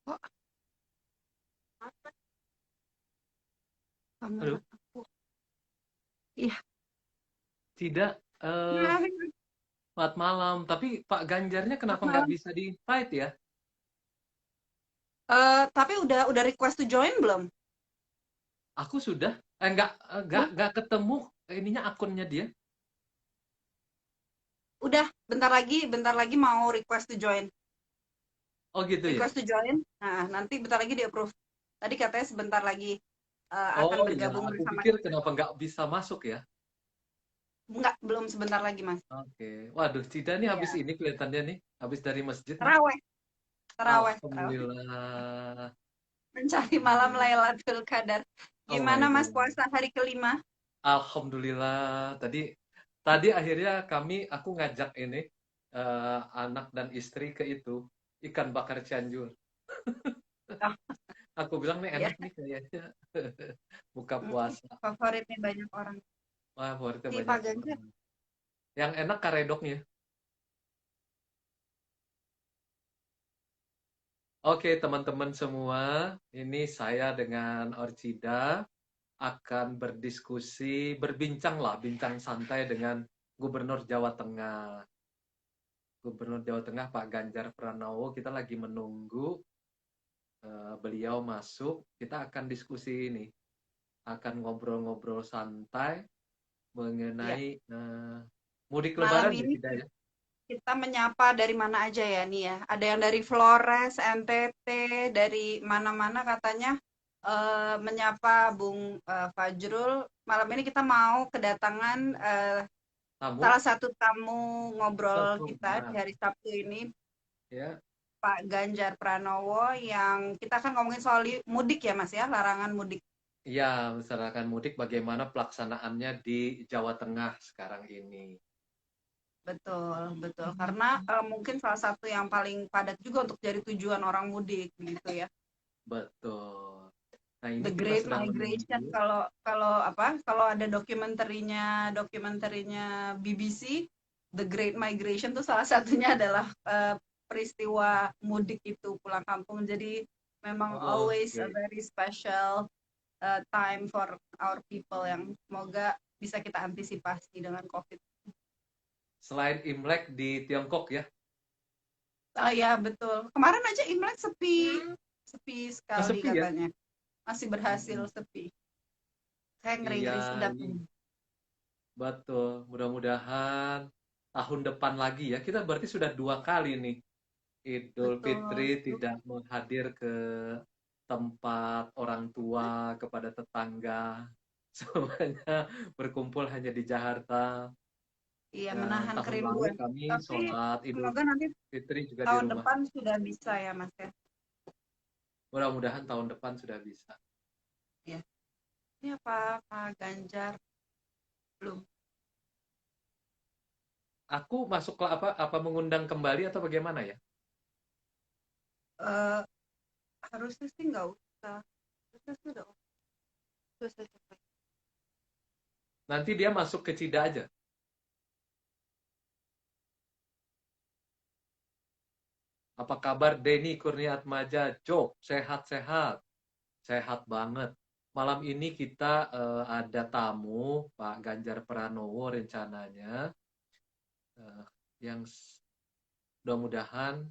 Kok kamera Aduh, aku? Iya. tidak. Nah, Selamat malam. Tapi Pak Ganjarnya kenapa nggak malam. bisa di-invite ya? Tapi udah request to join belum? Aku sudah, nggak ketemu ininya akunnya dia. Udah, bentar lagi mau request to join. Oh gitu ya? Request to join. Nah, nanti bentar lagi di approve. Tadi katanya sebentar lagi akan Oh iya, bergabung aku bersama pikir kita. kenapa nggak bisa masuk ya? Enggak, belum sebentar lagi, Mas. Oke. Waduh, Cida nih habis Iya. ini kelihatannya nih, habis dari masjid nih. Terawih, terawih. Alhamdulillah. Mencari malam Alhamdulillah. Lailatul Qadar. Oh Gimana my Mas God. puasa hari kelima? Alhamdulillah. Tadi akhirnya aku ngajak ini anak dan istri ke itu ikan bakar Cianjur. Oh, Aku bilang nih iya. enak nih kayaknya buka puasa. Favoritnya banyak orang. Wah, favoritnya Si banyak Pak Ganjar. orang. Yang enak karedoknya. Oke, teman-teman semua, ini saya dengan Orcida akan berdiskusi, berbincang lah, bincang santai dengan Gubernur Jawa Tengah. Gubernur Jawa Tengah Pak Ganjar Pranowo, kita lagi menunggu beliau masuk. Kita akan diskusi ini, akan ngobrol-ngobrol santai Iya. mengenai mudik Malam Lebaran ya, ini tidak ya? kita menyapa dari mana aja ya nih ya. Ada yang dari Flores, NTT, dari mana-mana katanya menyapa Bung Fajrul. Malam ini kita mau kedatangan Tamu, salah satu tamu ngobrol langsung. kita di Nah, hari Sabtu ini, ya, Pak Ganjar Pranowo, yang kita akan ngomongin soal mudik ya Mas ya, larangan mudik. ya, misalkan mudik bagaimana pelaksanaannya di Jawa Tengah sekarang ini. Betul, betul. Karena mungkin salah satu yang paling padat juga untuk jadi tujuan orang mudik gitu ya. Betul. Nah, ini The kita Great sedang Migration, menunggu. kalau kalau apa kalau ada dokumenterinya BBC, The Great Migration tuh salah satunya adalah peristiwa mudik itu pulang kampung. Jadi memang always a Oke. very special time for our people, yang semoga bisa kita antisipasi dengan COVID. Selain Imlek di Tiongkok ya. Oh ya, betul. Kemarin aja Imlek sepi, sepi Oh, sekali sepi ya? katanya. Masih berhasil Mm-mm. sepi. Saya Iya, ngeri-ngeri sedap ini nih. betul. Mudah-mudahan tahun depan lagi ya. Kita berarti sudah 2 kali nih Idul Fitri Betul. tidak menghadir ke tempat orang tua, kepada tetangga. Semuanya berkumpul hanya di Jakarta. Iya, Dan menahan tahun lalu kerinduan. kami Tapi sholat Idul semoga nanti Fitri juga di tahun rumah. depan sudah bisa ya, Mas ya. Mudah-mudahan tahun depan sudah bisa. Ya. Ini apa Pak Ganjar belum? Aku masuk ke apa mengundang kembali atau bagaimana ya? Eh harusnya sih nggak usah. Harusnya sih udah usah. Nanti dia masuk ke Cida aja. Apa kabar Denny Kurniatmaja? Jok, sehat-sehat. Sehat banget. Malam ini kita ada tamu, Pak Ganjar Pranowo rencananya. eh, yang mudah-mudahan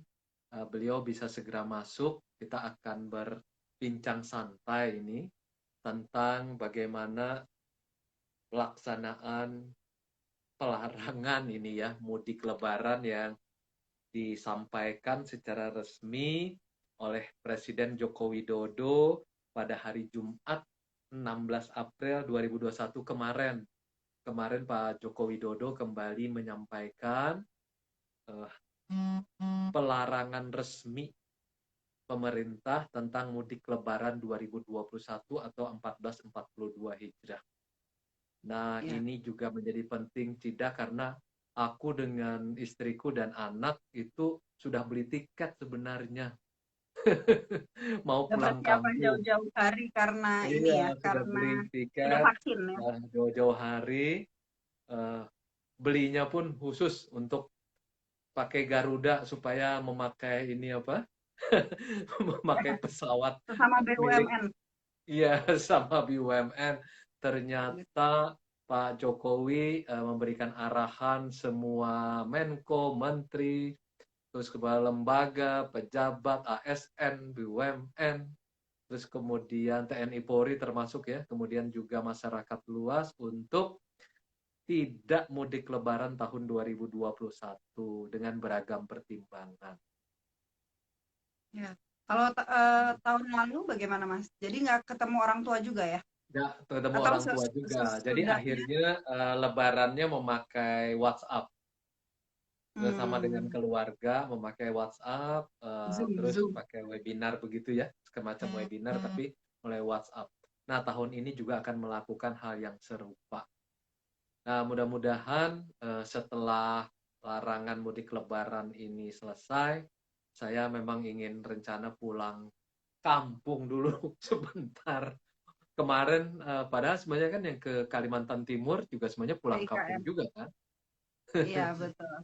beliau bisa segera masuk. Kita akan berbincang santai ini tentang bagaimana pelaksanaan pelarangan ini ya, mudik Lebaran yang disampaikan secara resmi oleh Presiden Joko Widodo pada hari Jumat 16 April 2021 kemarin. Kemarin Pak Joko Widodo kembali menyampaikan eh, pelarangan resmi pemerintah tentang mudik Lebaran 2021 atau 1442 Hijrah. Nah, Ya. ini juga menjadi penting tidak karena aku dengan istriku dan anak itu sudah beli tiket sebenarnya. Mau Udah pulang persiapan kampung. jauh-jauh hari karena Iya, ini ya, sudah karena beli udah tiket vaksin ya. jauh-jauh hari. eh, Belinya pun khusus untuk pakai Garuda supaya memakai ini apa? Memakai pesawat Sesama milik, BUMN. iya, sama BUMN. Ternyata Pak Jokowi memberikan arahan semua Menko, Menteri, terus kepala lembaga, pejabat, ASN, BUMN, terus kemudian TNI Polri termasuk ya, kemudian juga masyarakat luas untuk tidak mudik lebaran tahun 2021 dengan beragam pertimbangan. Ya. Kalau tahun lalu bagaimana Mas? Jadi nggak ketemu orang tua juga ya? Nggak ketemu Atau orang tua juga. Jadi sesudahnya? akhirnya lebarannya memakai WhatsApp. Bersama dengan Hmm, keluarga memakai WhatsApp, Zoom, terus Zoom. pakai webinar begitu ya, semacam webinar tapi mulai WhatsApp. Nah, tahun ini juga akan melakukan hal yang serupa. Nah, mudah-mudahan setelah larangan mudik lebaran ini selesai, saya memang ingin rencana pulang kampung dulu sebentar. Kemarin, padahal sebenarnya kan yang ke Kalimantan Timur juga sebenarnya Ke pulang kampung IKN. juga kan, Iya, betul.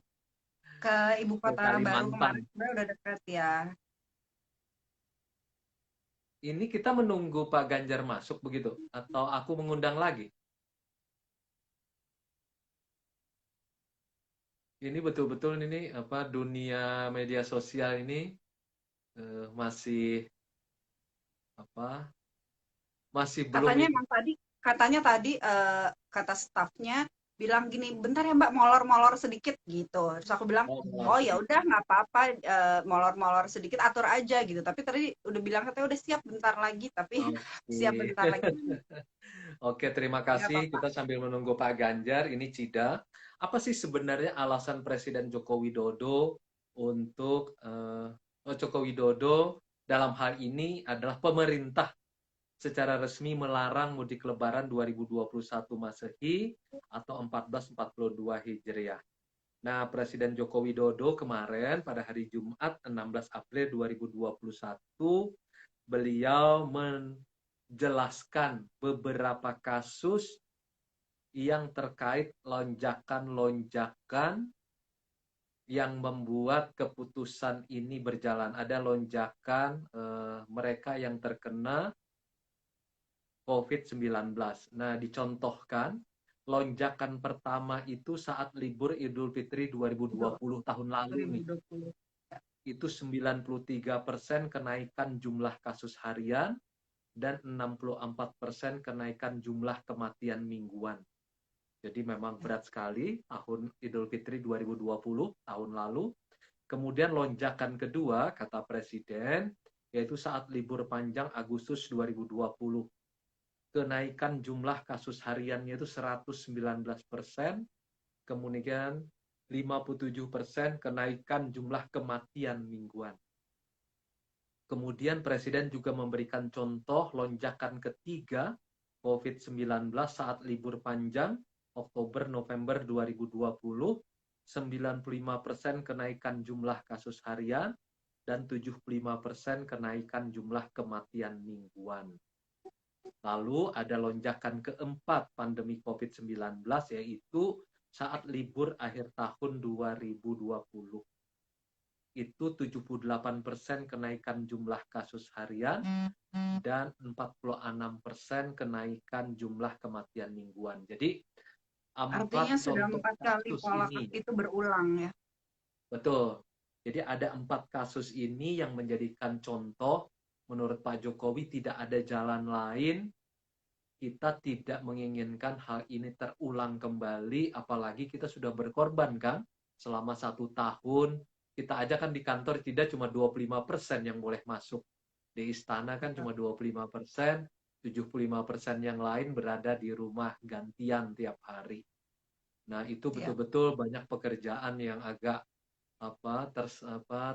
Ke ibu ke kota baru Kalimantan. kemarin sebenarnya udah dekat ya. Ini kita menunggu Pak Ganjar masuk begitu, atau aku mengundang lagi? Ini betul-betul ini apa dunia media sosial ini masih apa masih belum Katanya ini. emang katanya tadi kata stafnya bilang gini, bentar ya Mbak, molor-molor sedikit gitu. Terus aku bilang, Oh, oh ya sedikit. udah nggak apa-apa, molor-molor sedikit atur aja gitu. Tapi tadi udah bilang katanya udah siap bentar lagi, tapi siap Oke. bentar lagi Oke, terima nggak kasih. apa-apa. Kita sambil menunggu Pak Ganjar, ini Cida. Apa sih sebenarnya alasan Presiden Joko Widodo untuk Joko Widodo dalam hal ini adalah pemerintah secara resmi melarang mudik lebaran 2021 Masehi atau 1442 Hijriah. Nah, Presiden Joko Widodo kemarin pada hari Jumat 16 April 2021 beliau menjelaskan beberapa kasus yang terkait lonjakan-lonjakan yang membuat keputusan ini berjalan. Ada lonjakan mereka yang terkena COVID-19. Nah, dicontohkan lonjakan pertama itu saat libur Idul Fitri 2020 tahun lalu nih. 2020. Itu 93% kenaikan jumlah kasus harian dan 64% kenaikan jumlah kematian mingguan. Jadi memang berat sekali tahun Idul Fitri 2020 tahun lalu. Kemudian lonjakan kedua kata Presiden yaitu saat libur panjang Agustus 2020. Kenaikan jumlah kasus hariannya itu 119%, kemudian 57% kenaikan jumlah kematian mingguan. Kemudian Presiden juga memberikan contoh lonjakan ketiga COVID-19 saat libur panjang Oktober-November 2020, 95% kenaikan jumlah kasus harian dan 75% kenaikan jumlah kematian mingguan. Lalu ada lonjakan keempat pandemi COVID-19 yaitu saat libur akhir tahun 2020. Itu 78% kenaikan jumlah kasus harian dan 46% kenaikan jumlah kematian mingguan. Jadi Artinya empat sudah contoh 4 kali kasus pola ini, itu berulang ya. betul. Jadi ada 4 kasus ini yang menjadikan contoh menurut Pak Jokowi tidak ada jalan lain, kita tidak menginginkan hal ini terulang kembali, apalagi kita sudah berkorban kan selama 1 tahun. Kita aja kan di kantor tidak cuma 25% yang boleh masuk. Di istana kan cuma 25%, 75% yang lain berada di rumah gantian tiap hari. Nah, itu Ya, betul-betul banyak pekerjaan yang agak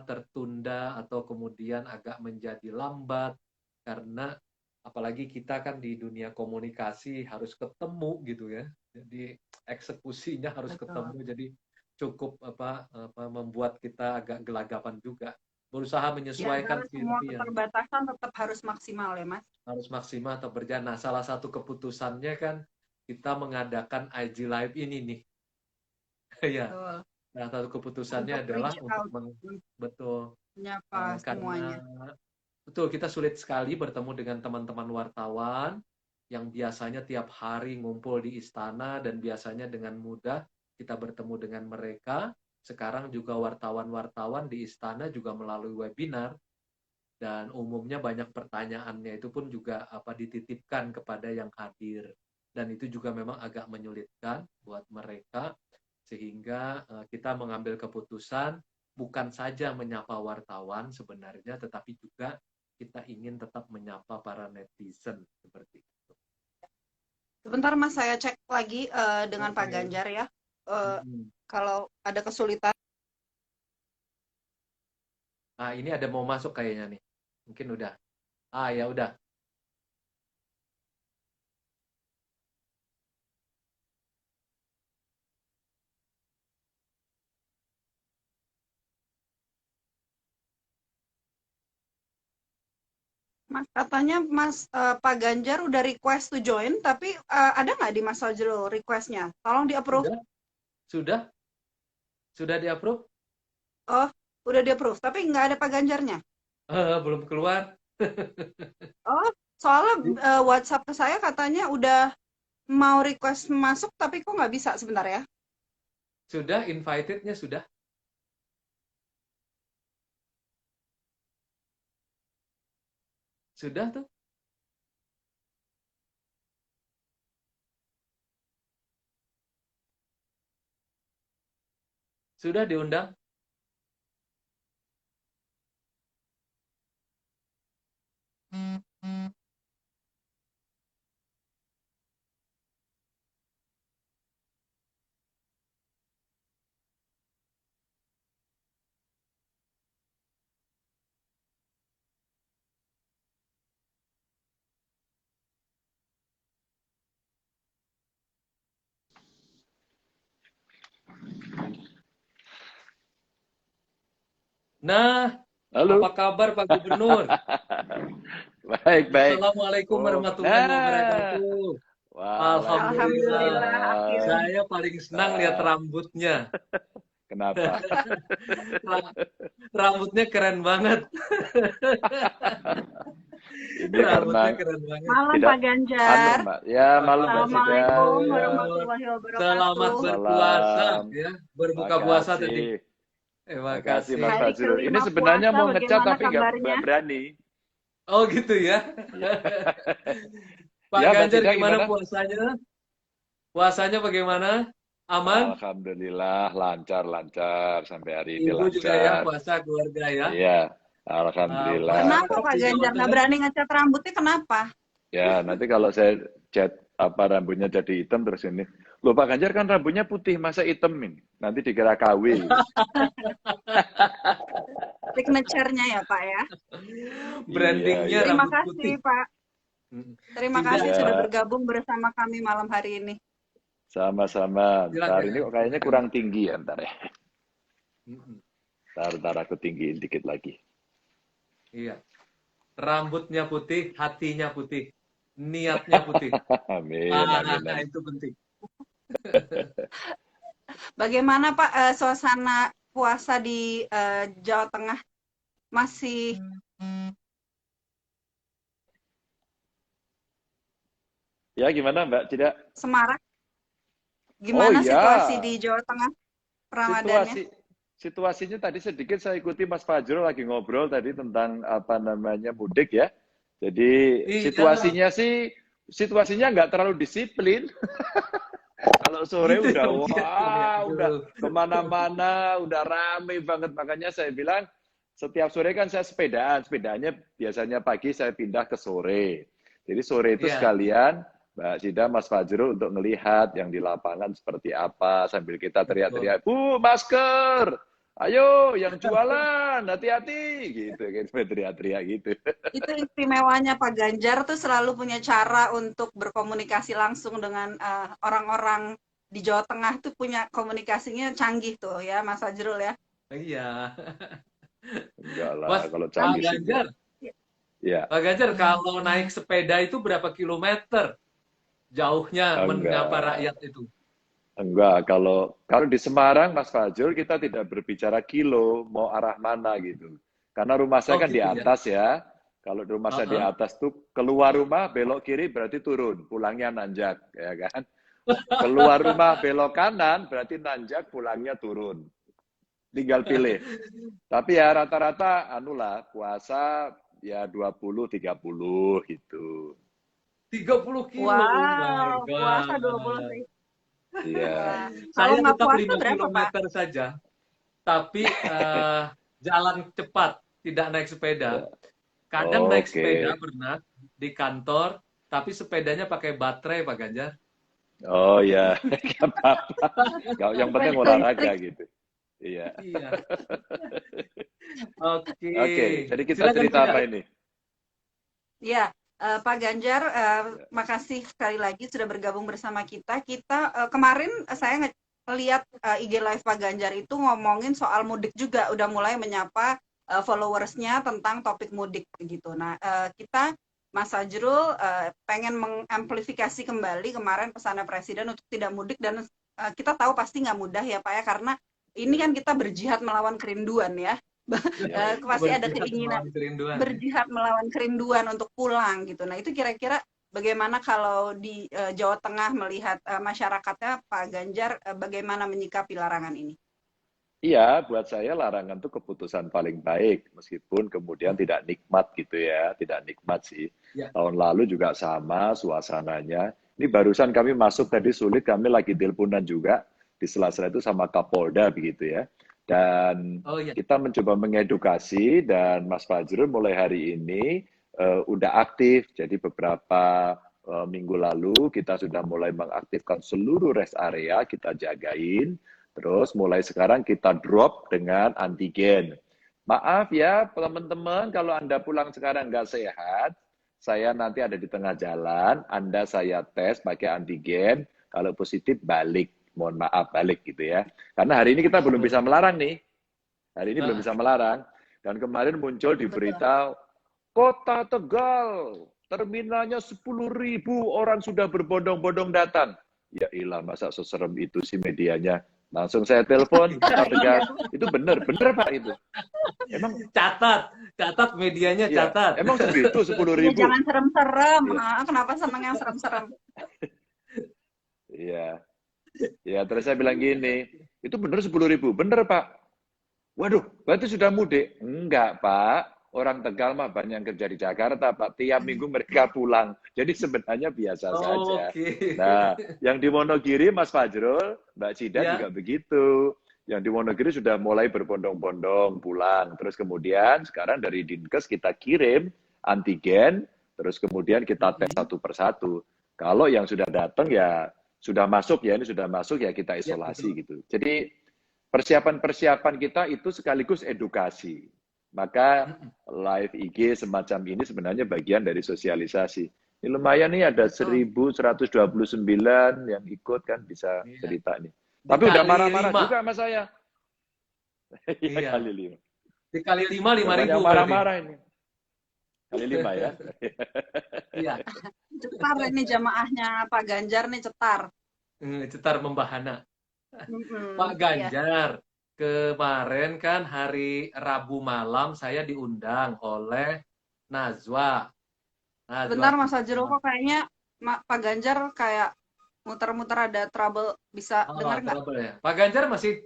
tertunda atau kemudian agak menjadi lambat karena apalagi kita kan di dunia komunikasi harus ketemu gitu ya. Jadi eksekusinya harus betul. ketemu jadi cukup membuat kita agak gelagapan juga. berusaha Di menyesuaikan antara semua view yang keterbatasan tetap harus maksimal ya, Mas. harus maksimal atau berjalan. Nah, salah satu keputusannya kan kita mengadakan IG Live ini nih. Ya, Betul. salah satu keputusannya Untuk adalah reach untuk out, untuk betul menyapa karena semuanya. betul kita sulit sekali bertemu dengan teman-teman wartawan yang biasanya tiap hari ngumpul di istana dan biasanya dengan mudah kita bertemu dengan mereka. Sekarang juga wartawan-wartawan di istana juga melalui webinar dan umumnya banyak pertanyaannya itu pun juga dititipkan kepada yang hadir dan itu juga memang agak menyulitkan buat mereka sehingga kita mengambil keputusan bukan saja menyapa wartawan sebenarnya tetapi juga kita ingin tetap menyapa para netizen seperti itu. Sebentar Mas, saya cek lagi dengan Pak Oke. Ganjar ya. Eh, Mm-mm. kalau ada kesulitan. Nah, ini ada mau masuk kayaknya nih. Mungkin udah. Ah, ya udah. Mas, katanya Mas Pak Ganjar udah request to join, tapi ada nggak di Mas Fajrul requestnya? Tolong di approve. Sudah? Sudah? Sudah di-approve? Oh, udah di approve, tapi nggak ada Pak Ganjarnya. Belum keluar. Oh, soalnya WhatsApp ke saya katanya udah mau request masuk, tapi kok nggak bisa sebentar ya? Sudah, invited-nya sudah. Sudah tuh. Sudah diundang. Nah, apa Halo. kabar Pak Gubernur? Baik, baik. Assalamualaikum Oh, warahmatullahi nah. wabarakatuh. Alhamdulillah. Alhamdulillah Waalaikumsalam. akhirnya. Saya paling senang lihat Nah, rambutnya. kenapa? Rambutnya keren banget. Ini karena Rambutnya keren banget. Malam tidak Pak Ganjar. Mbak. Ya, malu Mbak Sida. Assalamualaikum Ya, warahmatullahi Selamat wabarakatuh. berpuasa salam. ya. Berbuka puasa tadi. Makasih. Terima Makasih Mas kasih. Hari Fajrul. Ini kelima sebenarnya puasa, mau ngecat bagaimana tapi kabarnya? nggak berani. Oh gitu ya. Pak Ya, Mbak Ganjar Sida gimana gimana? puasanya? Puasanya bagaimana? Aman? Alhamdulillah lancar sampai hari ini Ibu juga ya lancar. puasa keluarga ya. Iya, alhamdulillah. Puasa Kenapa terus Pak di Jawa Ganjar nggak Tengah? berani ngecat rambutnya? Kenapa? Ya, nanti kalau saya cat rambutnya jadi hitam terus ini. Loh Pak Ganjar kan rambutnya putih, masa hitam ini? Nanti dikira KW. Signature-nya ya Pak ya. Brandingnya Iya. Terima rambut kasih putih. Pak. Terima Tidak. kasih Iya. sudah bergabung bersama kami malam hari ini. Sama-sama. Ntar Silakan. ini kok kayaknya kurang tinggi ya ntar ya. Mm-mm. Ntar aku tinggiin dikit lagi. Iya. Rambutnya putih, hatinya putih, niatnya putih. Amin, amin, amin. Itu penting. Bagaimana Pak suasana puasa di Jawa Tengah? Masih Ya gimana Mbak Cida? semarak? Oh Gimana iya. situasi di Jawa Tengah Ramadannya? Situasinya tadi sedikit saya ikuti Mas Fajrul lagi ngobrol tadi tentang apa namanya mudik ya. Jadi Iya. situasinya nggak terlalu disiplin. Kalau sore Gitu udah ya, wah, Aduh. udah kemana-mana, udah rame banget. Makanya saya bilang setiap sore kan saya sepedanya biasanya pagi saya pindah ke sore. Jadi sore itu Iya. sekalian Mbak Sida, Mas Fajrul untuk melihat yang di lapangan seperti apa sambil kita teriak-teriak, Bu, masker, ayo yang jualan, hati-hati, gitu, teriak-teriak gitu. Itu istimewanya Pak Ganjar tuh selalu punya cara untuk berkomunikasi langsung dengan orang-orang di Jawa Tengah tuh punya komunikasinya canggih tuh ya Mas Fajrul ya. Iya. Enggak lah, Mas, kalau Pak canggih sih enggak. Ganjar, Ya, Pak Ganjar, kalau naik sepeda itu berapa kilometer jauhnya menyapa enggak. rakyat itu? Enggak, kalau di Semarang, Mas Fajrul, kita tidak berbicara kilo, mau arah mana gitu. Karena rumah saya Oh kan di gitu ya. atas ya. Kalau rumah saya di Heeh. atas tuh keluar rumah belok kiri berarti turun, pulangnya nanjak, ya kan? Keluar rumah belok kanan berarti nanjak, pulangnya turun. Tinggal pilih. Tapi ya rata-rata anulah puasa ya 20-30 gitu. 30 kilo, oh my Wow, puasa 20 God. sih. Iya. Wah, kalau Saya nggak tetap puasa 5 berapa, Pak? kilometer saja, tapi jalan cepat, tidak naik sepeda. Ya. Kadang naik sepeda Oke. pernah di kantor, tapi sepedanya pakai baterai, Pak Ganjar. Oh ya, nggak apa-apa. Yang penting Sepeda olahraga listrik. gitu. Iya. Iya. Oke. Oke, jadi kita Silakan cerita apa tidak. ini? Ya, Pak Ganjar, Ya. makasih sekali lagi sudah bergabung bersama kita. Kemarin saya ngeliat IG Live Pak Ganjar itu ngomongin soal mudik juga, udah mulai menyapa followersnya tentang topik mudik gitu. Nah, kita Mas Fajrul pengen mengamplifikasi kembali kemarin pesannya Presiden untuk tidak mudik dan kita tahu pasti nggak mudah ya Pak ya, karena ini Ya. kan kita berjihad melawan kerinduan ya. Ya. Pasti ada Berjihad keinginan melawan kerinduan ya. berjihad melawan kerinduan untuk pulang gitu. Nah, itu kira-kira bagaimana kalau di Jawa Tengah melihat masyarakatnya Pak Ganjar bagaimana menyikapi larangan ini? Iya, buat saya larangan itu keputusan paling baik, meskipun kemudian tidak nikmat gitu ya, tidak nikmat sih. Ya. Tahun lalu juga sama suasananya. Ini barusan kami masuk tadi sulit, kami lagi teleponan juga di sela-sela itu sama Kapolda begitu ya. Dan Oh ya. kita mencoba mengedukasi dan Mas Fajrul mulai hari ini udah aktif. Jadi beberapa minggu lalu kita sudah mulai mengaktifkan seluruh rest area, kita jagain. Terus mulai sekarang kita drop dengan antigen. Maaf ya teman-teman, kalau Anda pulang sekarang nggak sehat, saya nanti ada di tengah jalan, Anda saya tes pakai antigen, kalau positif balik. Mohon maaf, balik gitu ya. Karena hari ini kita belum bisa melarang nih. Hari ini belum bisa melarang. Dan kemarin muncul di Betul. berita, Kota Tegal, terminalnya 10.000 orang sudah berbondong-bondong datang. Ya ilah, masa seserem itu sih medianya. Langsung saya telepon Pak Tegar, itu benar Pak itu. Emang catat medianya ya, catat. emang segitu 10.000? Ya, jangan serem-serem. Ya. Kenapa seneng yang serem-serem? Iya. Ya, terus saya bilang gini, itu benar 10.000? Benar Pak. Waduh, berarti sudah mudik? Enggak Pak. Orang Tegal mah banyak yang kerja di Jakarta, Pak. Tiap minggu mereka pulang. Jadi sebenarnya biasa saja. Oke. Nah, yang di Wonogiri, Mas Fajrul, Mbak Cida Ya. juga begitu. Yang di Wonogiri sudah mulai berbondong-bondong pulang. Terus kemudian sekarang dari Dinkes kita kirim antigen, terus kemudian kita tes satu persatu. Kalau yang sudah datang ya sudah masuk ya, ini sudah masuk ya kita Ya, isolasi betul. gitu. Jadi persiapan-persiapan kita itu sekaligus edukasi. Maka live IG semacam ini sebenarnya bagian dari sosialisasi. Ini lumayan nih ada 1.129 yang ikut kan bisa Iya. cerita nih. Tapi udah Dikali marah-marah 5. juga sama saya. Iya, Iya. kali 5. Dikali 5, Udah 5.000 banyak berarti. marah-marah ini. Kali 5 ya. Iya. Cetar ini jamaahnya Pak Ganjar nih, cetar. Cetar membahana. Pak Iya. Ganjar, kemarin kan hari Rabu malam saya diundang oleh Najwa. Bentar Mas Fajrul, kok kayaknya Pak Ganjar kayak muter-muter ada trouble, bisa dengar nggak? Trouble ya. Pak Ganjar masih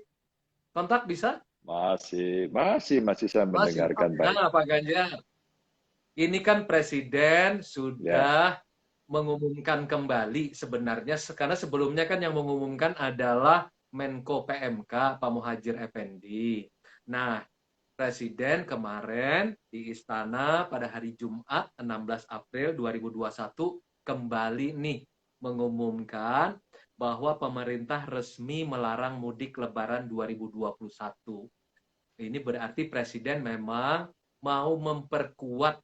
kontak bisa? Masih saya mendengarkan baik. Nah, Pak Ganjar, ini kan Presiden sudah mengumumkan kembali sebenarnya, karena sebelumnya kan yang mengumumkan adalah Menko PMK Pak Muhadjir Effendi. Nah, Presiden kemarin di Istana pada hari Jumat 16 April 2021 kembali nih mengumumkan bahwa pemerintah resmi melarang mudik Lebaran 2021. Ini berarti Presiden memang mau memperkuat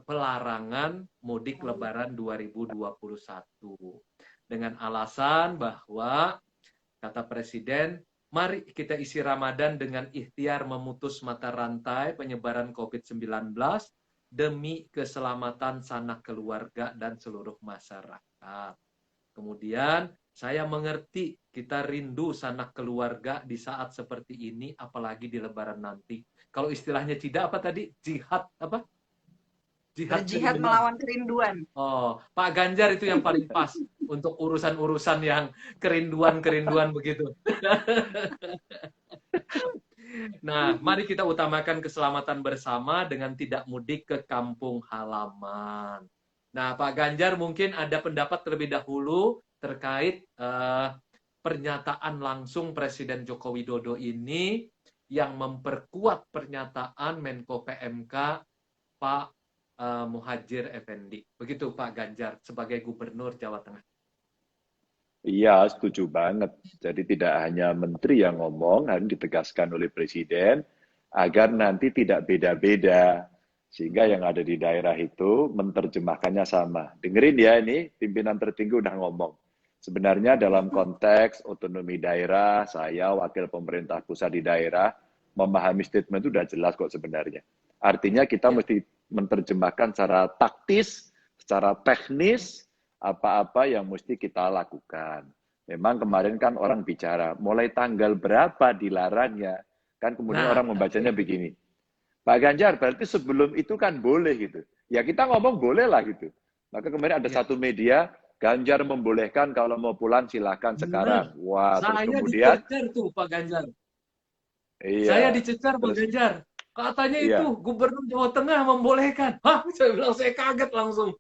pelarangan mudik Lebaran 2021 dengan alasan bahwa kata Presiden Mari kita isi Ramadan dengan ikhtiar memutus mata rantai penyebaran COVID-19 demi keselamatan sanak keluarga dan seluruh masyarakat. Kemudian saya mengerti kita rindu sanak keluarga di saat seperti ini, apalagi di Lebaran nanti. Kalau istilahnya tidak apa tadi? Jihad apa? Berjihad melawan kerinduan. Oh, Pak Ganjar itu yang paling pas untuk urusan-urusan yang kerinduan-kerinduan begitu. Nah, mari kita utamakan keselamatan bersama dengan tidak mudik ke kampung halaman. Nah, Pak Ganjar mungkin ada pendapat terlebih dahulu terkait pernyataan langsung Presiden Joko Widodo ini yang memperkuat pernyataan Menko PMK Pak Muhadjir Effendi. Begitu Pak Ganjar sebagai Gubernur Jawa Tengah. Iya, setuju banget. Jadi tidak hanya menteri yang ngomong, harus ditegaskan oleh Presiden agar nanti tidak beda-beda. Sehingga yang ada di daerah itu menerjemahkannya sama. Dengerin ya ini, pimpinan tertinggi udah ngomong. Sebenarnya dalam konteks otonomi daerah, saya wakil pemerintah pusat di daerah, memahami statement itu udah jelas kok sebenarnya. Artinya kita mesti menerjemahkan secara taktis, secara teknis, apa-apa yang mesti kita lakukan. Memang kemarin kan orang bicara, mulai tanggal berapa dilarangnya. Kan kemudian orang membacanya begini. Pak Ganjar, berarti sebelum itu kan boleh gitu. Ya kita ngomong boleh lah gitu. Maka kemarin ada satu media, Ganjar membolehkan kalau mau pulang silakan sekarang. Wah, terus kemudian dicecer tuh Pak Ganjar. Iya. Saya dicecer Pak Ganjar. Katanya itu Gubernur Jawa Tengah membolehkan. Hah, saya bilang saya kaget langsung.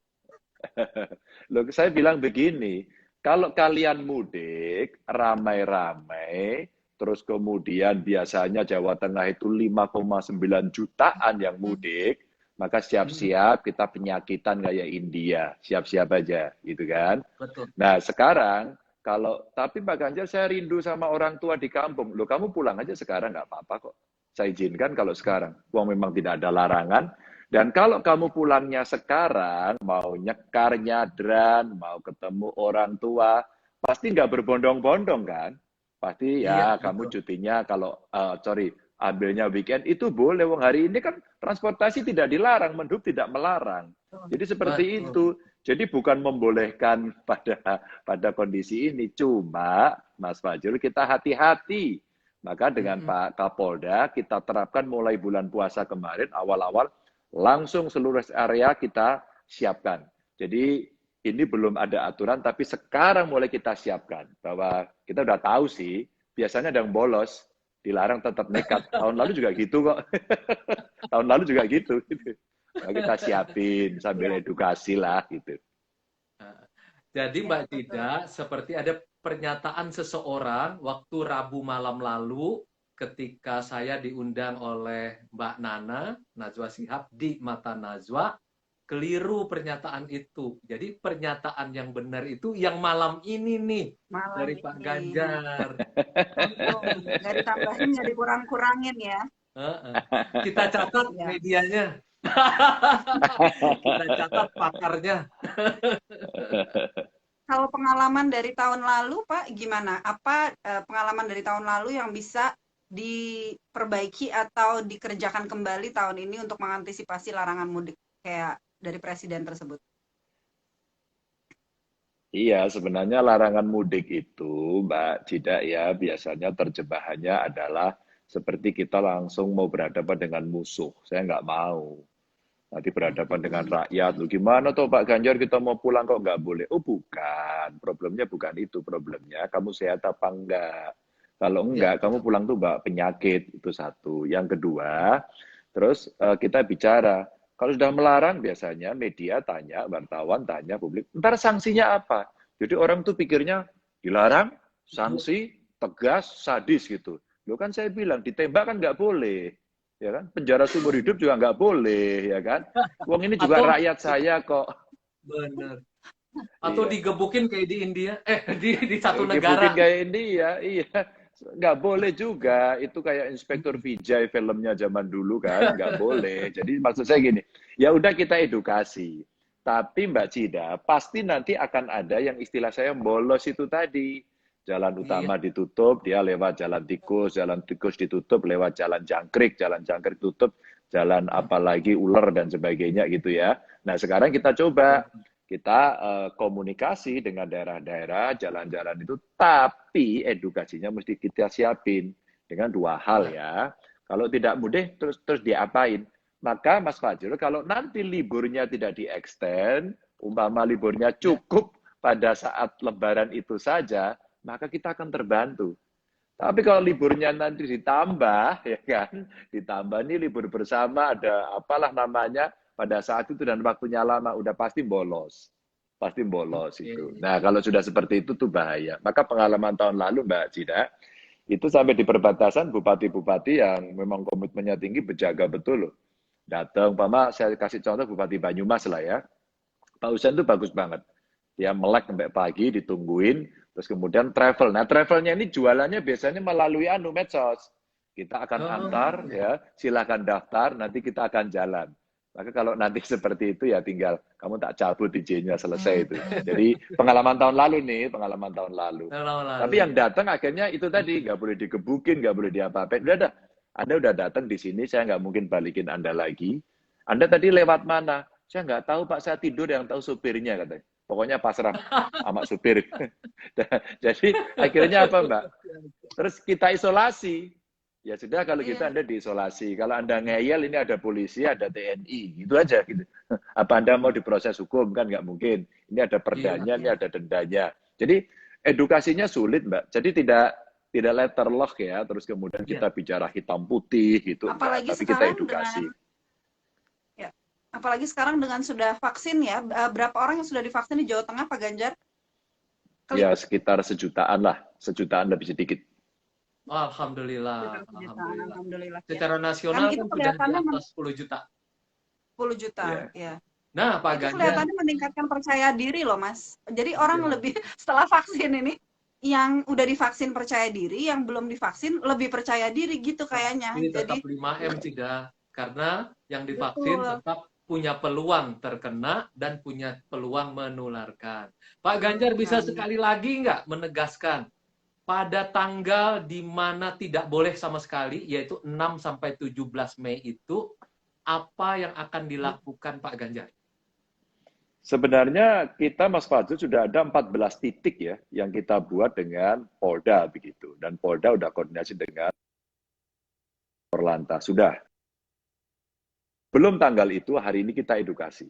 Loh, saya bilang begini, kalau kalian mudik ramai-ramai, terus kemudian biasanya Jawa Tengah itu 5,9 jutaan yang mudik, maka siap-siap kita penyakitan kayak India, siap-siap aja, gitu kan? Betul. Nah sekarang tapi Pak Ganjar saya rindu sama orang tua di kampung, loh kamu pulang aja sekarang nggak apa-apa kok, saya izinkan kalau sekarang, uang memang tidak ada larangan. Dan kalau kamu pulangnya sekarang, mau nyekar, nyadran, mau ketemu orang tua, pasti nggak berbondong-bondong kan? Pasti ya kamu cutinya kalau, ambilnya weekend, itu boleh. Wong hari ini kan transportasi tidak dilarang, Mendub tidak melarang. Jadi seperti itu. Jadi bukan membolehkan pada kondisi ini. Cuma, Mas Fajrul, kita hati-hati. Maka dengan Pak Kapolda, kita terapkan mulai bulan puasa kemarin, awal-awal, langsung seluruh area kita siapkan. Jadi ini belum ada aturan, tapi sekarang mulai kita siapkan. Bahwa kita udah tahu sih, biasanya ada yang bolos, dilarang tetap nekat. Tahun lalu juga gitu kok. Tahun lalu juga gitu. Nah, kita siapin sambil edukasi lah gitu. Jadi Mbak Cida, seperti ada pernyataan seseorang waktu Rabu malam lalu, ketika saya diundang oleh Mbak Nana, Najwa Shihab di Mata Najwa, keliru pernyataan itu. Jadi pernyataan yang benar itu yang malam ini nih, dari Pak Ganjar. Nggak ditambahin, nggak dikurang-kurangin ya. Kita catat medianya. Kita catat pakarnya. Kalau pengalaman dari tahun lalu, Pak, gimana? Apa pengalaman dari tahun lalu yang bisa diperbaiki atau dikerjakan kembali tahun ini untuk mengantisipasi larangan mudik kayak dari Presiden tersebut? Iya, sebenarnya larangan mudik itu, Mbak Cida ya, biasanya terjemahannya adalah seperti kita langsung mau berhadapan dengan musuh. Saya nggak mau. Nanti berhadapan dengan rakyat, lu gimana tuh Pak Ganjar kita mau pulang kok nggak boleh? Oh bukan, problemnya bukan itu, problemnya kamu sehat apa enggak. Kalau enggak, kamu pulang tuh Mbak penyakit, itu satu. Yang kedua, terus kita bicara, kalau sudah melarang biasanya media tanya, wartawan tanya, publik, ntar sanksinya apa? Jadi orang tuh pikirnya dilarang, sanksi, tegas, sadis gitu. Loh kan saya bilang, ditembak kan nggak boleh. Ya kan? Penjara seumur hidup juga nggak boleh, ya kan? Wong ini juga rakyat saya kok. Benar. Atau digebukin kayak di India, di satu negara. Digebukin kayak India, iya. Nggak boleh juga, itu kayak Inspektur Vijay filmnya zaman dulu kan, nggak boleh. Jadi maksud saya gini, ya udah kita edukasi. Tapi Mbak Cida, pasti nanti akan ada yang istilah saya bolos itu tadi. Jalan Iya. utama ditutup, dia lewat jalan tikus ditutup, lewat jalan jangkrik tutup, jalan apalagi ular dan sebagainya gitu ya. Nah sekarang kita coba, kita komunikasi dengan daerah-daerah, jalan-jalan itu, tapi edukasinya mesti kita siapin dengan dua hal Ya. ya. Kalau tidak mudah, terus diapain? Maka Mas Fajrul, kalau nanti liburnya tidak di-extend, umpama liburnya Ya. cukup pada saat Lebaran itu saja, maka kita akan terbantu. Tapi kalau liburnya nanti ditambah, ya kan, ditambah nih libur bersama, ada apalah namanya, pada saat itu dan waktunya lama, udah pasti bolos itu. Oke. Nah kalau sudah seperti itu tuh bahaya. Maka pengalaman tahun lalu Mbak Cida, itu sampai di perbatasan bupati-bupati yang memang komitmennya tinggi berjaga betul loh. Datang, Pak, saya kasih contoh Bupati Banyumas lah ya. Pak Husen itu bagus banget. Dia melek sampai pagi, ditungguin, terus kemudian travel. Nah, travelnya ini jualannya biasanya melalui medsos. Kita akan antar, Oh, ya, silakan daftar, nanti kita akan jalan. Maka kalau nanti seperti itu ya tinggal kamu tak cabut izinnya selesai itu. Jadi pengalaman tahun lalu nih, pengalaman tahun lalu. tahun Tapi lalu yang ya. datang akhirnya itu tadi nggak boleh digebukin, nggak boleh diapa-apain. Udah dah, Anda udah datang di sini, saya nggak mungkin balikin Anda lagi. Anda tadi lewat mana? Saya nggak tahu Pak, saya tidur, yang tahu supirnya katanya. Pokoknya pasrah sama supir. Jadi akhirnya apa Mbak? Terus kita isolasi. Ya sudah kalau gitu Iya. Anda diisolasi. Kalau Anda ngeyel ini ada polisi, ada TNI, gitu aja gitu. Apa Anda mau diproses hukum kan nggak mungkin. Ini ada Iya. perdanya, ini Iya. ada dendanya. Jadi edukasinya sulit Mbak. Jadi tidak letterlock ya. Terus kemudian Iya. kita bicara hitam putih gitu enggak, Apalagi tapi kita sekarang edukasi. dengan ya, apalagi sekarang dengan sudah vaksin ya, berapa orang yang sudah divaksin di Jawa Tengah, Pak Ganjar? Ya Keliput sekitar sejutaan lah, sejutaan lebih sedikit. Alhamdulillah, sekitar sejutaan, alhamdulillah. alhamdulillah ya. Secara Kan nasional itu kan sudah di kelihatannya atas 10 juta. 10 juta, Ya. ya. Nah, Pak Itu Ganjar, kelihatannya meningkatkan percaya diri loh, Mas. Jadi orang ya, lebih setelah vaksin ini, yang udah divaksin percaya diri, yang belum divaksin lebih percaya diri gitu kayaknya. ini Jadi tetap 5M tidak, karena yang divaksin betul. tetap punya peluang terkena dan punya peluang menularkan. Pak Ganjar bisa sekali lagi nggak menegaskan pada tanggal di mana tidak boleh sama sekali, yaitu 6 sampai 17 Mei itu, apa yang akan dilakukan Pak Ganjar? Sebenarnya kita Mas Fadil sudah ada 14 titik ya yang kita buat dengan Polda begitu. Dan Polda udah koordinasi dengan Korlantas. Sudah. Belum tanggal itu, hari ini kita edukasi.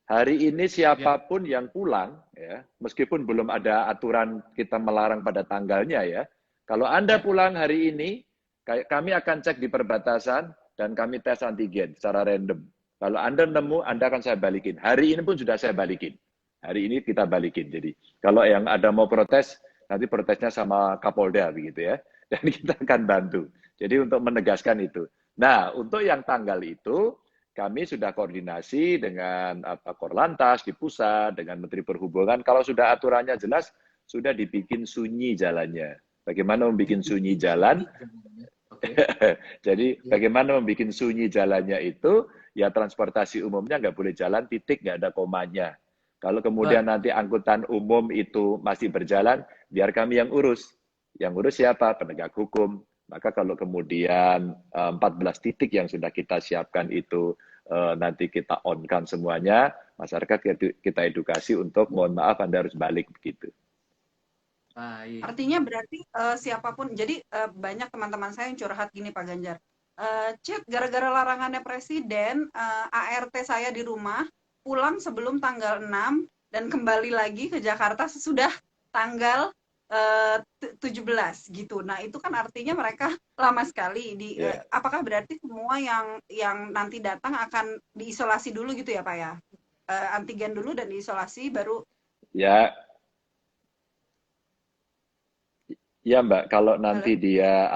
Hari ini siapapun yang pulang, ya, meskipun belum ada aturan kita melarang pada tanggalnya ya, kalau Anda pulang hari ini, kami akan cek di perbatasan dan kami tes antigen secara random. Kalau Anda nemu, Anda akan saya balikin. Hari ini pun sudah saya balikin. Hari ini kita balikin. Jadi kalau yang ada mau protes, nanti protesnya sama Kapolda begitu ya. Dan kita akan bantu. Jadi untuk menegaskan itu. Nah, untuk yang tanggal itu, kami sudah koordinasi dengan Korlantas di pusat, dengan Menteri Perhubungan. Kalau sudah aturannya jelas, sudah dibikin sunyi jalannya. Bagaimana membuat sunyi jalan? Jadi bagaimana membuat sunyi jalannya itu, ya transportasi umumnya nggak boleh jalan, titik, nggak ada komanya. Kalau kemudian nanti angkutan umum itu masih berjalan, biar kami yang urus. Yang urus siapa? Penegak hukum. Maka kalau kemudian 14 titik yang sudah kita siapkan itu nanti kita on-kan semuanya, masyarakat kita edukasi untuk mohon maaf Anda harus balik begitu. Baik. Artinya berarti siapapun, jadi banyak teman-teman saya yang curhat gini Pak Ganjar. Chat, gara-gara larangannya Presiden, ART saya di rumah, pulang sebelum tanggal 6 dan kembali lagi ke Jakarta sesudah tanggal 17 gitu. Nah itu kan artinya mereka lama sekali. Apakah berarti semua yang nanti datang akan diisolasi dulu gitu ya Pak ya? Antigen dulu dan diisolasi baru. Ya. Ya Mbak, kalau nanti dia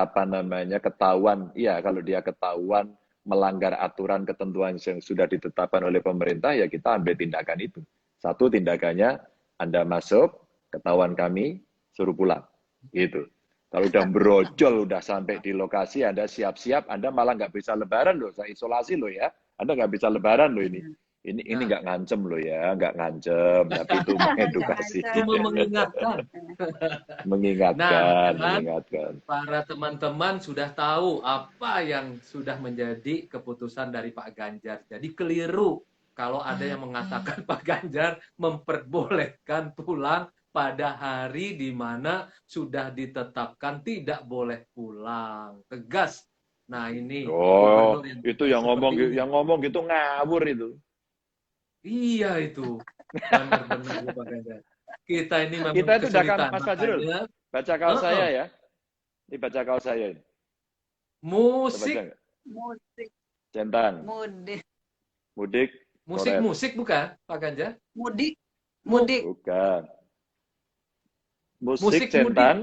ketahuan, iya kalau dia ketahuan melanggar aturan ketentuan yang sudah ditetapkan oleh pemerintah, ya kita ambil tindakan itu. Satu tindakannya, Anda masuk, ketahuan kami, suruh pulang. Gitu. Kalau udah brojol, udah sampai di lokasi, Anda siap-siap, Anda malah nggak bisa lebaran loh, saya isolasi loh ya. Anda nggak bisa lebaran loh ini. Ini Nah, nggak ngancem loh ya, nggak ngancem, tapi itu Nggak mengedukasi, ngancam. cuma mengingatkan. Nah, mengingatkan, kan mengingatkan. para teman-teman sudah tahu apa yang sudah menjadi keputusan dari Pak Ganjar. Jadi keliru kalau ada yang mengatakan Pak Ganjar memperbolehkan pulang pada hari di mana sudah ditetapkan tidak boleh pulang. Tegas. Nah, ini Oh, gubernur yang itu tegas seperti ini. yang ngomong gitu ngawur itu. Iya itu. Benar-benar Pak Ganjar. Kita ini memang Kita itu udah kan, kesulitan. Mas Fajrul, Makanya, baca kaos uh-uh, saya ya. Ini baca kaos saya ini. Kita baca musik nggak? Musik, Centang, mudik, mudik, coret. Musik bukan, Pak Ganjar? mudik, Mu, mudik. Bukan. Musik musik mudik, centang,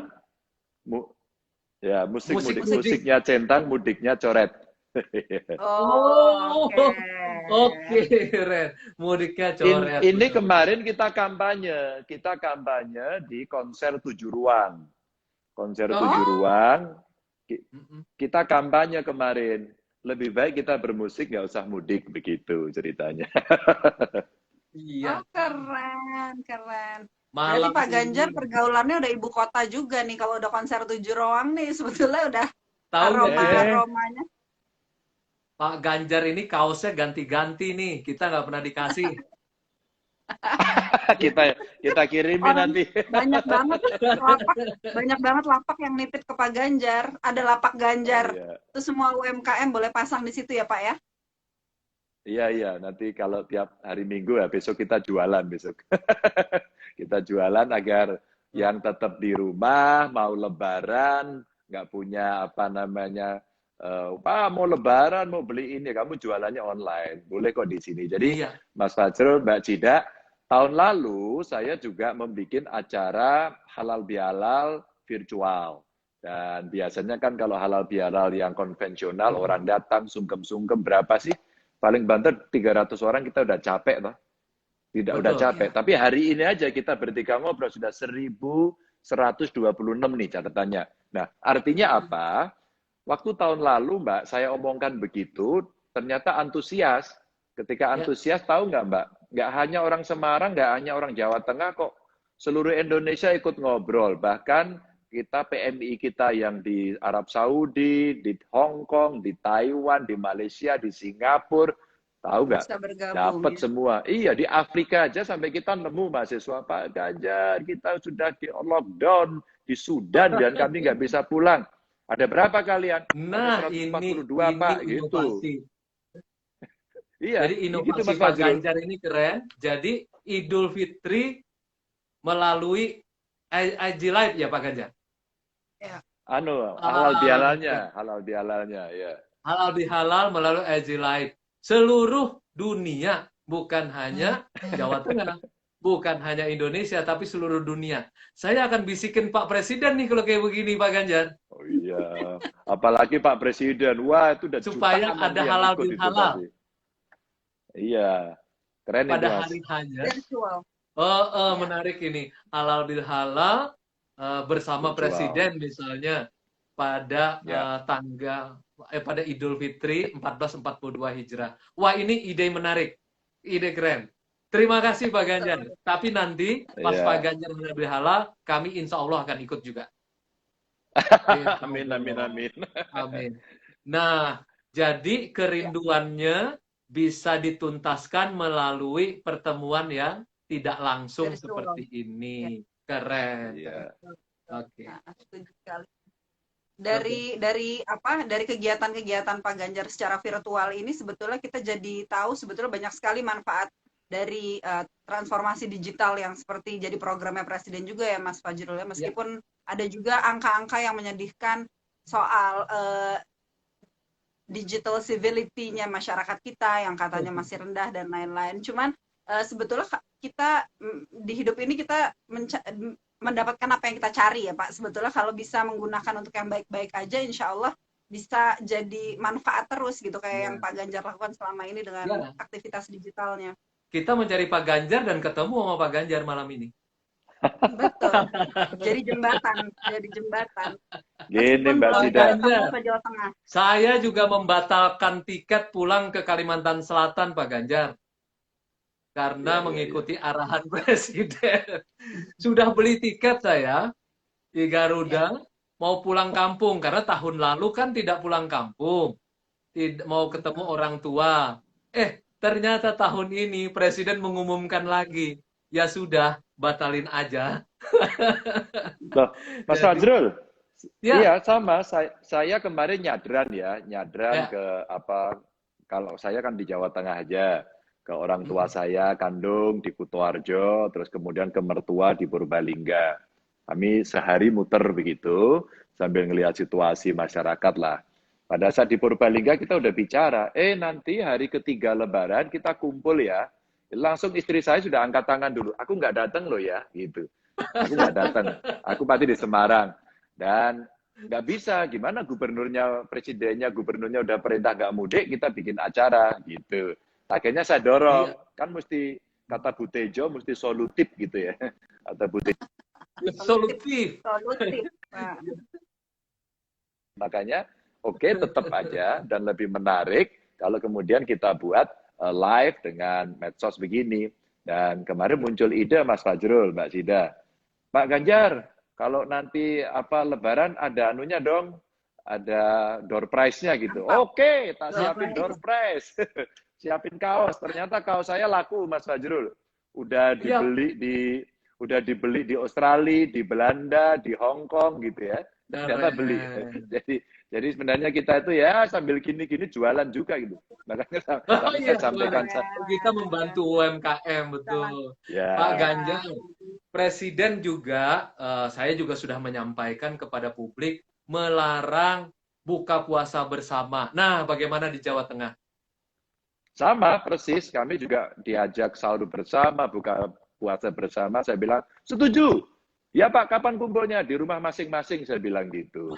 mu, ya musik musik mudik. mudik. Musiknya centang, mudiknya coret. Oh, Oh, oke. oke, Ren. Mudiknya coret. Ini Betul. kemarin kita kampanye di konser 7 ruang. Konser Oh, 7 ruang, mm-mm. kita kampanye kemarin. Lebih baik kita bermusik, nggak usah mudik, begitu ceritanya. Oh, Iya. keren, keren. Berarti Malam Pak Ganjar ini, pergaulannya udah ibu kota juga nih. Kalau udah konser 7 ruang nih, sebetulnya udah tahu nggak dia? aromanya. Pak Ganjar ini kaosnya ganti-ganti nih. Kita nggak pernah dikasih. kita kirimin Orang nanti. banyak banget lapak yang nitip ke Pak Ganjar. Ada lapak Ganjar. Iya. Itu semua UMKM boleh pasang di situ ya Pak ya? Iya, nanti kalau tiap hari Minggu ya besok kita jualan besok. Kita jualan agar yang tetap di rumah, mau lebaran, nggak punya apa namanya, mau lebaran, mau beli ini, kamu jualannya online. Boleh kok di sini. Jadi Iya. Mas Fajrul, Mbak Cida, tahun lalu saya juga membuat acara halal bihalal virtual. Dan biasanya kan kalau halal bihalal yang konvensional, orang datang sungkem-sungkem berapa sih? Paling banter 300 orang kita udah capek toh. Udah Betul. capek. Iya. Tapi hari ini aja kita bertiga ngobrol sudah 1126 nih catatannya. Nah, artinya apa? Waktu tahun lalu, Mbak, saya omongkan begitu, ternyata antusias. Ketika Ya. antusias, tahu nggak, Mbak? Nggak hanya orang Semarang, nggak hanya orang Jawa Tengah kok. Seluruh Indonesia ikut ngobrol. Bahkan kita PMI kita yang di Arab Saudi, di Hong Kong, di Taiwan, di Malaysia, di Singapura, tahu nggak? Bisa bergabung Dapat ya. semua. Iya, di Afrika aja sampai kita nemu mahasiswa, Pak Ganjar, kita sudah di lockdown di Sudan dan kami nggak bisa pulang. Ada berapa kalian? Nah, Ada 142, ini Pak. Gitu. inovasi. Iya, Jadi gitu inovasi Mas Pak Fajrul. Ganjar ini keren. Jadi Idul Fitri melalui IG Live ya Pak Ganjar? Halal bihalalnya, ya. Halal bihalal melalui IG Live. Seluruh dunia, bukan hanya Jawa Tengah, bukan hanya Indonesia, tapi seluruh dunia. Saya akan bisikin Pak Presiden nih kalau kayak begini Pak Ganjar. Oh iya, apalagi Pak Presiden. Wah, itu udah Supaya jutaan ada nanti yang halal ikut itu bihalal. pasti. Iya, keren itu Pada Mas. hari hanya. Virtual. Menarik ini. Halal bihalal bersama Virtual. Presiden misalnya pada Ya. pada Idul Fitri 1442 Hijrah. Wah, ini ide menarik. Ide keren. Terima kasih Pak Ganjar. Tapi nanti pas Iya. Pak Ganjar halal bihalal, kami insya Allah akan ikut juga. Amin, amin, amin. Amin. Nah, jadi kerinduannya bisa dituntaskan melalui pertemuan yang tidak langsung Virtual. seperti ini. Keren. Iya. Oke. Nah, setuju sekali. Dari kegiatan-kegiatan Pak Ganjar secara virtual ini sebetulnya kita jadi tahu sebetulnya banyak sekali manfaat dari transformasi digital yang seperti jadi programnya Presiden juga ya Mas Fajrul ya, meskipun ada juga angka-angka yang menyedihkan soal digital civility-nya masyarakat kita yang katanya masih rendah dan lain-lain. Cuman sebetulnya kita di hidup ini kita mendapatkan apa yang kita cari ya Pak. Sebetulnya kalau bisa menggunakan untuk yang baik-baik aja, insya Allah bisa jadi manfaat terus gitu kayak yang Pak Ganjar lakukan selama ini dengan aktivitas digitalnya. Kita mencari Pak Ganjar dan ketemu sama Pak Ganjar malam ini. Betul. Jadi jembatan. Gini Mbak Cida. Jawa Tengah. Saya juga membatalkan tiket pulang ke Kalimantan Selatan Pak Ganjar. karena Ya, ya, ya. mengikuti arahan Presiden. Sudah beli tiket saya di Ya. Garuda, mau pulang kampung karena tahun lalu kan tidak pulang kampung, tidak mau ketemu Betul. orang tua. Ternyata tahun ini Presiden mengumumkan lagi, ya sudah, batalin aja. Loh, Mas Jadi, Fajrul, ya, iya sama. Saya kemarin nyadran ya, ke apa? Kalau saya kan di Jawa Tengah aja, ke orang tua mm, saya kandung di Kutoarjo, terus kemudian ke mertua di Purbalingga. Kami sehari muter begitu sambil ngelihat situasi masyarakat lah. Pada saat di Purbalingga kita udah bicara, nanti hari ketiga Lebaran kita kumpul ya. Langsung istri saya sudah angkat tangan dulu. Aku nggak datang loh ya, gitu. Aku nggak datang. Aku pasti di Semarang. Dan nggak bisa, gimana gubernurnya udah perintah nggak mudik, kita bikin acara, gitu. Akhirnya saya dorong, iya, kan mesti, kata Bu Tejo, mesti solutif gitu ya. Kata Bu Tejo, Solutif. solutif. Solutif. Nah, makanya, oke, tetap aja, dan lebih menarik kalau kemudian kita buat live dengan medsos begini. Dan kemarin muncul ide Mas Fajrul, Mbak Sida, Pak Ganjar, kalau nanti apa Lebaran ada anunya dong, ada door prize-nya gitu. apa? Oke, tak Door siapin door prize. prize. Siapin kaos. Ternyata kaos saya laku, Mas Fajrul. Udah Iya, dibeli di udah dibeli di Australia, di Belanda, di Hong Kong gitu ya. Ternyata beli. keren. Jadi sebenarnya kita itu ya sambil gini-gini jualan juga gitu. Makanya Oh tadi iya, saya sampaikan, jualan. Kita Keren. membantu UMKM, Sangat. betul. Pak ya, Ganjar, Ya. Presiden juga, saya juga sudah menyampaikan kepada publik, melarang buka puasa bersama. Nah, bagaimana di Jawa Tengah? sama persis, kami juga diajak sahur bersama, buka puasa bersama. Saya bilang, setuju. Ya Pak, kapan kumpulnya? Di rumah masing-masing, saya bilang gitu.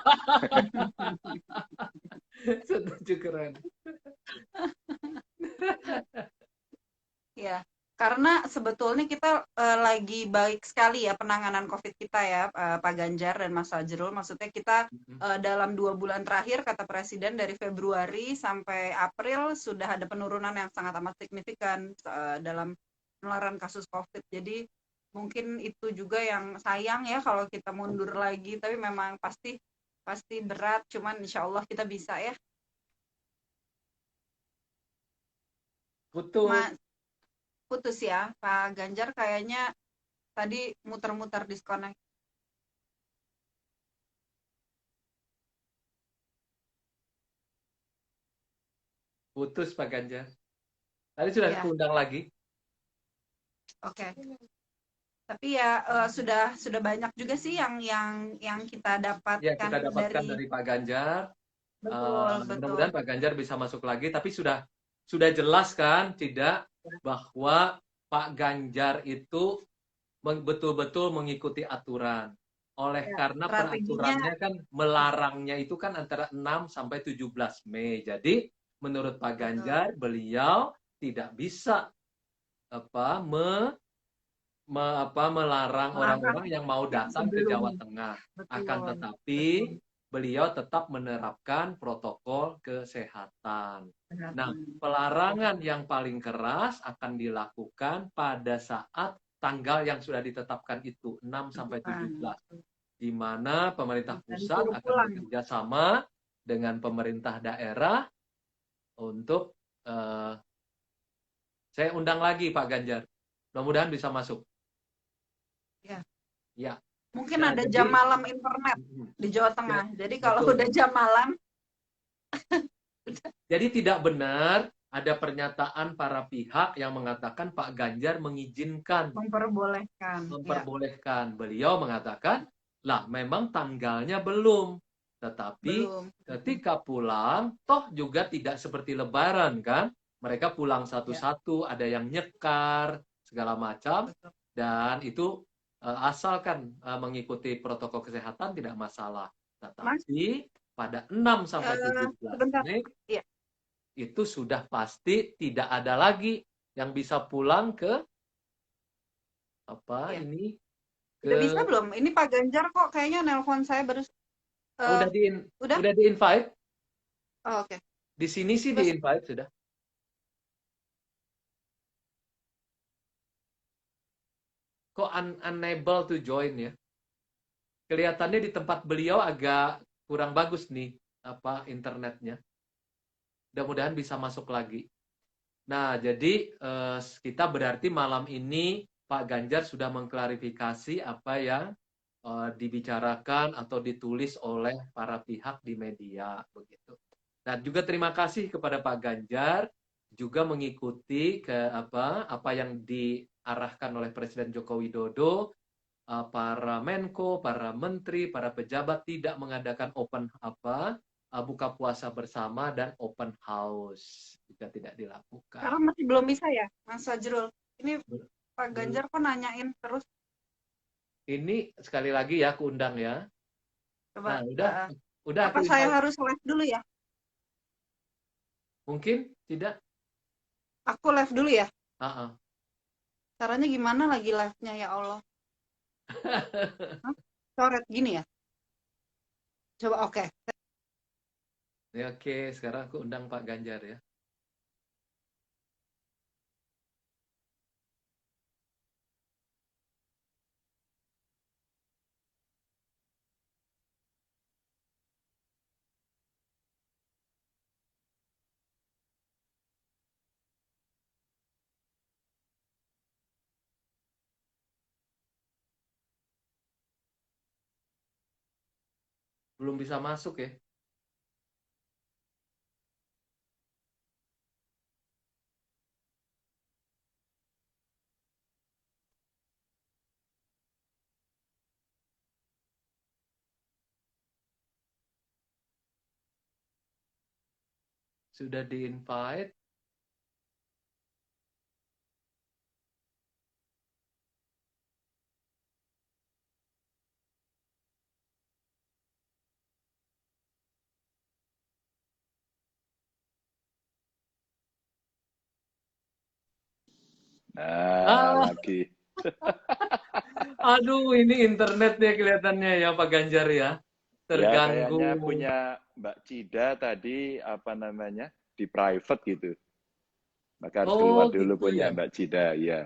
Setuju, keren. Ya, karena sebetulnya kita lagi baik sekali ya penanganan COVID kita ya, Pak Ganjar dan Mas Fajrul. Maksudnya kita dalam 2 bulan terakhir, kata Presiden, dari Februari sampai April sudah ada penurunan yang sangat amat signifikan dalam penularan kasus COVID. Jadi mungkin itu juga yang sayang ya kalau kita mundur lagi, tapi memang pasti pasti berat. Cuman insya Allah kita bisa ya. Betul. Mas, putus ya, Pak Ganjar kayaknya tadi muter-muter disconnect. Putus Pak Ganjar. Tadi sudah Ya, diundang lagi. oke. Tapi ya sudah banyak juga sih yang kita Ya, dapatkan kita dapatkan dari dari Pak Ganjar. betul betul. Mudah-mudahan Pak Ganjar bisa masuk lagi, tapi sudah jelas kan, tidak, bahwa Pak Ganjar itu betul-betul mengikuti aturan. Oleh Ya, karena strateginya peraturannya kan melarangnya itu kan antara 6 sampai 17 Mei. Jadi menurut Pak betul Ganjar, beliau tidak bisa apa melarang melarang orang-orang yang mau yang datang ke Jawa sebelumnya. Tengah. Akan Betul tetapi betul. beliau tetap menerapkan protokol kesehatan. Nah, Kesehatan. pelarangan yang paling keras akan dilakukan pada saat tanggal yang sudah ditetapkan itu 6 sampai Bukan. 17, di mana pemerintah Dan pusat suruh akan pulang. bekerja sama dengan pemerintah daerah untuk saya undang lagi Pak Ganjar. Mudah-mudahan bisa masuk. Ya. Ya. Mungkin Nah, ada jam jadi malam internet di Jawa ya, Tengah. Jadi kalau betul. udah jam malam, Jadi tidak benar ada pernyataan para pihak yang mengatakan Pak Ganjar mengizinkan, memperbolehkan. Ya, memperbolehkan. Beliau mengatakan, lah memang tanggalnya belum. Tetapi belum. ketika pulang, toh juga tidak seperti Lebaran kan. Mereka pulang Ya, satu-satu, ada yang nyekar, segala macam. betul. Dan itu asalkan mengikuti protokol kesehatan tidak masalah. Mas, Tetapi pada 6 sampai 17 sebentar. Mei Iya, itu sudah pasti tidak ada lagi yang bisa pulang ke apa iya. ini Udah bisa ke belum? Ini Pak Ganjar kok kayaknya nelpon saya baru. eh, udah? udah di invite Oh, oke. di sini sih di Terus invite sudah. kok unable to join ya. Kelihatannya di tempat beliau agak kurang bagus nih apa internetnya. Mudah-mudahan bisa masuk lagi. Nah, jadi kita berarti malam ini Pak Ganjar sudah mengklarifikasi apa yang dibicarakan atau ditulis oleh para pihak di media begitu. Dan juga terima kasih kepada Pak Ganjar juga mengikuti apa yang diarahkan oleh Presiden Joko Widodo, para Menko, para menteri, para pejabat tidak mengadakan buka puasa bersama dan open house juga tidak dilakukan. Karena masih belum bisa ya, Mas Fajrul. Ini Pak Ganjar kok nanyain terus. Ini sekali lagi ya aku undang ya. Coba. Nah, udah. Apa saya harus live dulu ya? Mungkin tidak. Aku live dulu ya. Uh-uh. Caranya gimana lagi live-nya ya Allah? Coret gini ya. Coba oke. Ya, oke, sekarang aku undang Pak Ganjar ya. Belum bisa masuk ya. Sudah di-invite. Lagi. Aduh, ini internetnya kelihatannya ya Pak Ganjar ya. Terganggu. Ya, kayaknya punya Mbak Cida tadi di private gitu. Maka harus keluar dulu gitu punya ya. Mbak Cida, ya.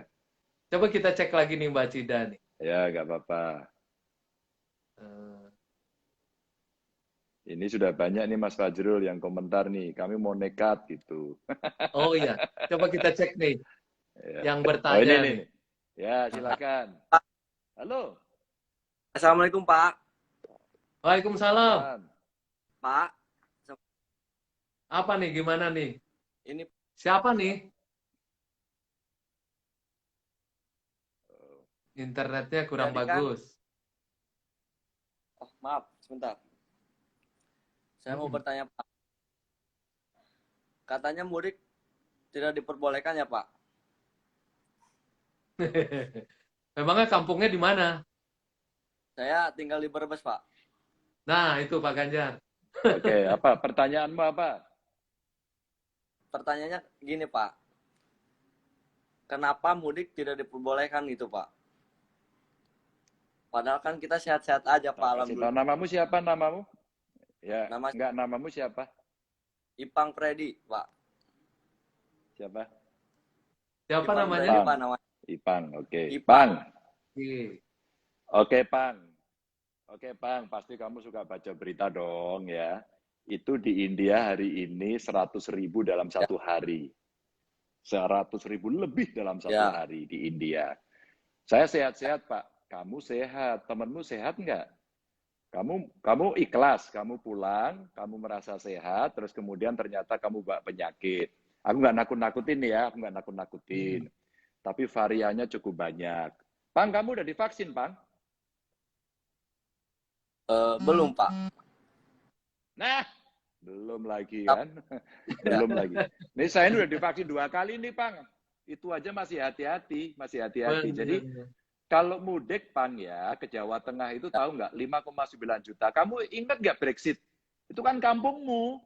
Coba kita cek lagi nih Mbak Cida nih. Ya, nggak apa-apa. Ini sudah banyak nih Mas Fajrul yang komentar nih, kami mau nekat gitu. Oh iya, coba kita cek nih. Ya. Yang bertanya ini nih. Ya, silakan. Halo. Assalamualaikum, Pak. Waalaikumsalam. Pak. Apa nih, gimana nih? Ini siapa nih? Internetnya kurang bagus. Oh, maaf, sebentar. Saya mau bertanya, Pak. Katanya mudik tidak diperbolehkan ya, Pak? Memangnya kampungnya di mana? Saya tinggal di Brebes, Pak. Nah, itu Pak Ganjar. Oke, apa pertanyaanmu apa? Pertanyaannya gini, Pak. Kenapa mudik tidak diperbolehkan gitu, Pak? Padahal kan kita sehat-sehat aja, Pak. Alhamdulillah. Namamu siapa namamu? Ya, namamu siapa? Ipang Freddy, Pak. Siapa? Siapa Ipang namanya? Freddy, Pak, namanya. Ipang, oke. Ipang. Oke, Pang. Oke, Pang, pasti kamu suka baca berita dong ya. Itu di India hari ini 100.000 dalam satu hari. 100.000 lebih dalam satu hari di India. Saya sehat-sehat, Pak. Kamu sehat, temanmu sehat nggak? Kamu ikhlas, kamu pulang, kamu merasa sehat, terus kemudian ternyata kamu bawa penyakit. Aku nggak nakut-nakutin ya, aku nggak nakut-nakutin. Tapi variannya cukup banyak. Pang, kamu udah divaksin, Pang? Belum, Pak. Nah, belum lagi kan? Belum lagi. Nih saya udah divaksin 2 kali nih, Pang. Itu aja masih hati-hati, Jadi kalau mudik, Pang ya, ke Jawa Tengah itu tahu nggak? 5,9 juta. Kamu ingat nggak Brexit? Itu kan kampungmu.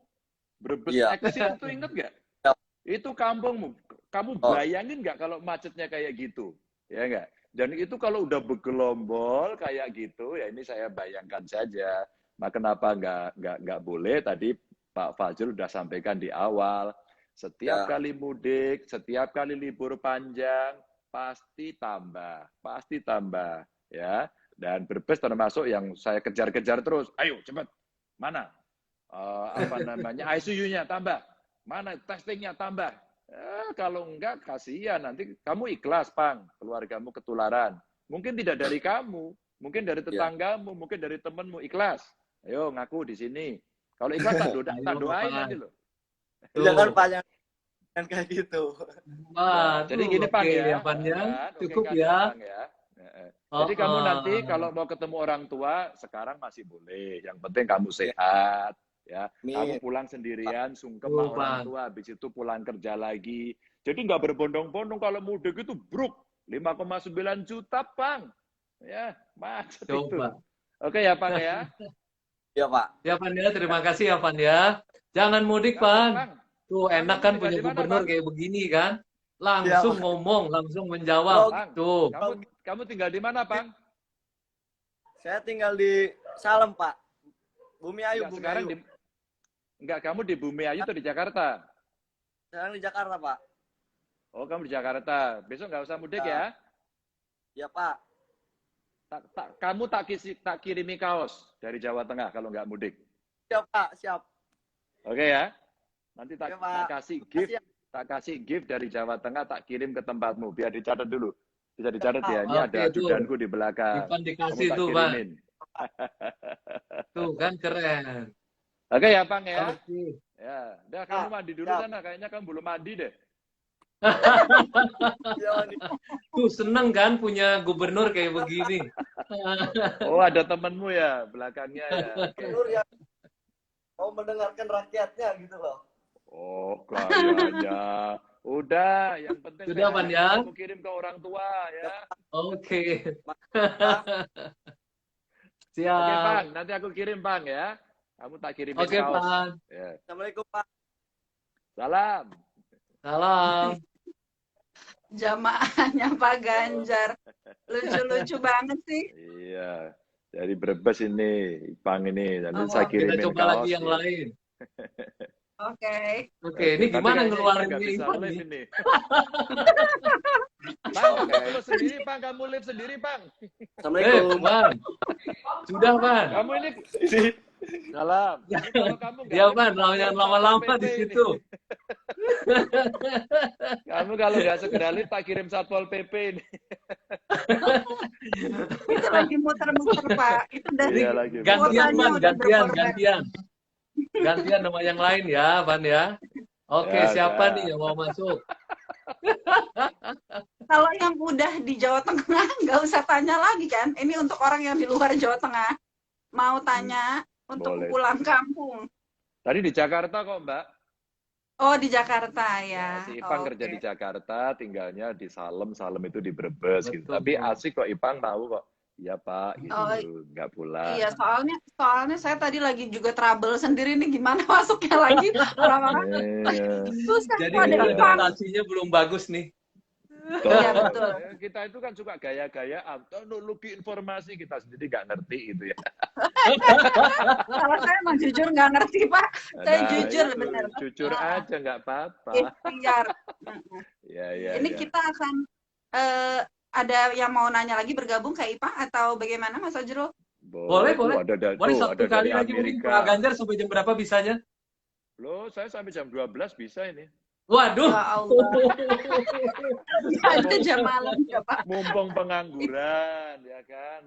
Brebes exit itu ingat nggak? Itu kampungmu. Kamu bayangin nggak kalau macetnya kayak gitu? Ya nggak? Dan itu kalau udah bergelombol kayak gitu, ya ini saya bayangkan saja. Nah, kenapa nggak boleh? Tadi Pak Fajrul udah sampaikan di awal. Setiap kali mudik, setiap kali libur panjang, pasti tambah ya. Dan Brebes termasuk yang saya kejar-kejar terus. Ayo cepat, mana apa namanya ICU-nya tambah, mana testingnya tambah. Kalau enggak kasihan, nanti kamu ikhlas Pang, keluargamu ketularan. Mungkin tidak dari kamu, mungkin dari tetanggamu, mungkin dari temenmu, ikhlas. Ayo ngaku di sini. Kalau ikhlas tak doain nanti loh. Jangan panjang kayak gitu. Jadi gini Pang ya, cukup ya. Jadi kamu nanti kalau mau ketemu orang tua sekarang masih boleh. Yang penting kamu sehat, ya. Kamu pulang sendirian, sungkem sama orang tua, habis itu pulang kerja lagi. Jadi nggak berbondong-bondong kalau mudik itu bruk 5,9 juta Pang, ya macet itu. Oke ya Pang ya. Iya Pak. Ya Pan ya, terima kasih ya Pan ya. Jangan mudik Pan. Tuh enak kan punya gubernur kayak begini kan. Langsung ngomong, langsung menjawab. Tuh. Kamu tinggal di mana, Pang? Saya tinggal di Salem, Pak. Bumi Ayu, Bumi Ayu. Enggak, kamu di Bumi Ayu atau di Jakarta? Sekarang di Jakarta, Pak. Oh, kamu di Jakarta. Besok nggak usah mudik ya? Iya, Pak. Kamu tak kirimi kaos dari Jawa Tengah kalau nggak mudik. Siap, Pak. Siap. Oke ya. Nanti tak kasih gift. Tak kasih gift dari Jawa Tengah, tak kirim ke tempatmu. Biar dicatat dulu. Bisa dicatat ya. Ini ada ajudanku di belakang. Ipan dikasih tuh, Pak. Tuh kan keren. Oke ya, Pang ya. Ya, udah kamu mandi dulu sana. Kayaknya kamu belum mandi deh. Tuh seneng kan punya gubernur kayak begini. Oh, ada temenmu ya belakangnya ya. Gubernur yang mau mendengarkan rakyatnya gitu loh. Oh, kayaknya. Udah, yang penting sudah Pan ya. Aku kirim ke orang tua ya. Oke. Siap. Oke, Bang. Nanti aku kirim, Bang ya. Kamu tak kirim kaos. Oke, Pan. Ya. Assalamualaikum, Pak. Salam. Salam. Jamaahnya Pak Ganjar. Lucu-lucu banget sih. Iya. Dari Brebes ini, Pang ini. Nanti saya kirimin kita coba kaos. Lagi yang lain. Oke. Oke, ini gimana ngeluarin ini? Bang, kamu sendiri, Bang. Kamu live sendiri, Bang. Assalamualaikum, Bang. Sudah, Bang. Kamu ini salam. Iya, Bang. Jangan lama-lama di situ. Kamu kalau nggak segera live, tak kirim Satpol PP ini. Itu lagi muter-muter, Pak. Itu dari gantian, Bang. Gantian nama yang lain ya, Pan ya. Oke, siapa nih yang mau masuk? Kalau yang udah di Jawa Tengah, nggak usah tanya lagi kan. Ini untuk orang yang di luar Jawa Tengah. Mau tanya untuk pulang kampung. Tadi di Jakarta kok, Mbak. Oh, di Jakarta ya. Si Ipang kerja di Jakarta, tinggalnya di Salem. Salem itu di Brebes gitu. Tapi asik kok, Ipang tahu kok. Iya Pak, gitu, nggak pulang. Iya, soalnya saya tadi lagi juga trouble sendiri nih, gimana masuknya lagi orang-orang. Susah. Jadi adaptasinya belum bagus nih. Iya betul. Kita itu kan suka gaya-gayaan, teknologi informasi kita sendiri nggak ngerti gitu ya. Kalau saya emang jujur nggak ngerti Pak, saya jujur benar. Jujur aja nggak apa-apa. Ikhtiar. Ya. Ini kita akan ada yang mau nanya lagi bergabung ke Ipang atau bagaimana Mas Fajrul? Boleh. Boleh satu kali lagi mungkin Pak Ganjar sampai jam berapa bisanya? Loh, saya sampai jam 12 bisa ini. Waduh. Ya Allah. Ada jam malam ya Pak. Mumpung pengangguran ya kan.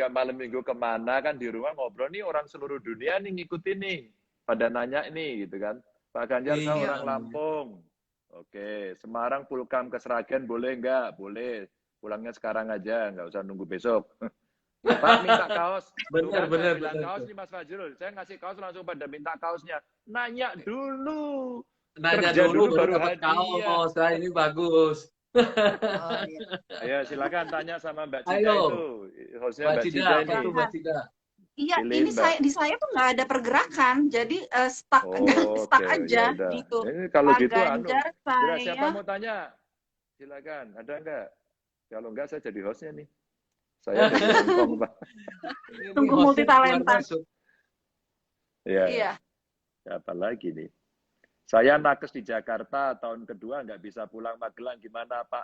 Malam minggu kemana kan di rumah ngobrol nih orang seluruh dunia nih ngikutin nih. Pada nanya nih gitu kan. Pak Ganjar saya orang Lampung. Oke, Semarang Pulkam ke Sragen boleh nggak? Boleh. Pulangnya sekarang aja, nggak usah nunggu besok. Pak minta kaos. Bener. Kaos nih Mas Fajrul. Saya ngasih kaos langsung pada minta kaosnya. Nanya dulu. Nanya dulu baru dapat kaos. Nah, ini bagus. Ayo silakan tanya sama Mbak Cida itu. Hostnya Mbak Cida. Iya, ini di saya tuh nggak ada pergerakan, jadi stuck aja gitu. Ini kalau Pak gitu, Ganjar, siapa mau tanya? Silakan, ada nggak? Kalau nggak saya jadi hostnya nih. Saya ngomong Pak. Tunggu multi talenta. Iya. Siapa lagi nih? Saya nakes di Jakarta tahun kedua nggak bisa pulang Magelang, gimana Pak?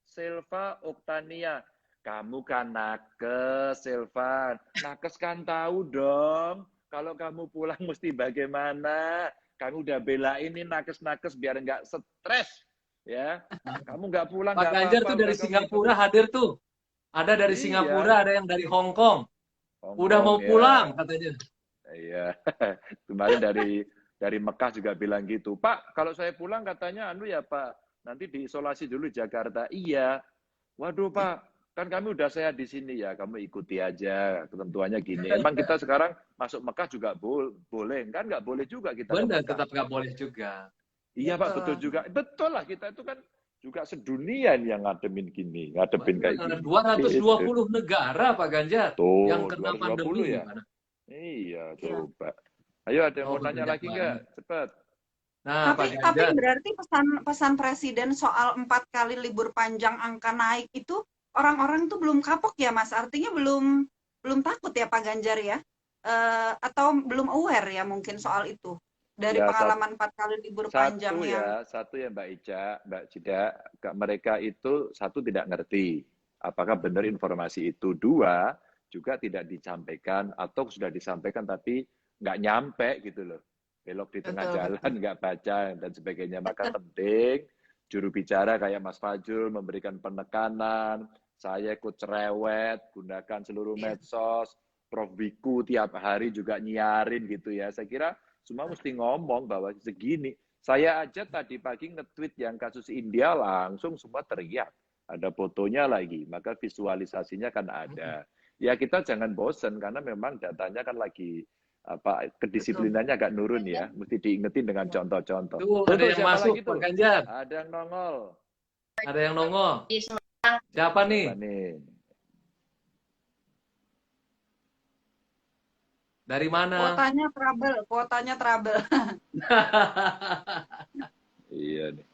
Silva Oktania. Kamu kan nakes, Silva. Nakes kan tahu dong. Kalau kamu pulang mesti bagaimana. Kamu udah belain ini nakes-nakes biar nggak stres. Ya, kamu nggak pulang Pak nggak Ganjar apa-apa. tuh dari Singapura hadir tuh. Ada dari Iya. Singapura, ada yang dari Hong Kong. Udah Hongkong, mau ya. pulang katanya. Iya, kemarin dari Mekah juga bilang gitu. Pak, kalau saya pulang katanya anu ya Pak, nanti diisolasi dulu di Jakarta. Iya. Waduh Pak, kan kami udah sehat di sini ya, kamu ikuti aja ketentuannya gini. Emang kita sekarang masuk Mekah juga boleh, kan nggak boleh juga kita ke Benar, Mekah. tetap nggak boleh juga. Iya Pak, betul juga. Betul lah, kita itu kan juga sedunia yang ngademin gini, ngadepin kayak Benar, gini. 220 negara Pak Ganjar Tuh, yang kena 220 pandemi ya. gimana? Iya, Iya. coba. Ayo ada yang Oh, mau nanya banyak lagi banget. nggak? Cepat. Nah, Pak Tapi Ganjar, berarti pesan presiden soal 4 kali libur panjang angka naik itu orang-orang tuh belum kapok ya Mas? Artinya belum takut ya Pak Ganjar ya? Atau belum aware ya mungkin soal itu dari Ya, pengalaman 4 kali libur panjang yang satu ya Mbak Ica, Mbak Cida, mereka itu satu tidak ngerti apakah benar informasi itu. Dua, juga tidak disampaikan atau sudah disampaikan tapi nggak nyampe gitu loh. Belok di tengah Betul, jalan, nggak baca dan sebagainya. Maka penting juru bicara kayak Mas Fajrul memberikan penekanan, saya ikut cerewet, gunakan seluruh Iya. medsos, Prof. Wiku tiap hari juga nyiarin gitu ya. Saya kira semua mesti ngomong bahwa segini. Saya aja tadi pagi nge-tweet yang kasus India langsung semua teriak. Ada fotonya lagi, maka visualisasinya kan ada. Ya kita jangan bosen karena memang datanya kan lagi kedisiplinannya agak nurun ya. Mesti diingetin dengan contoh-contoh. tuh ada yang siapa masuk lagi Pak tuh? Ganjar. Ada yang nongol. Ada yang nongol. Siapa Siapa nih? nih? Dari mana? Kuotanya trouble. Iya nih.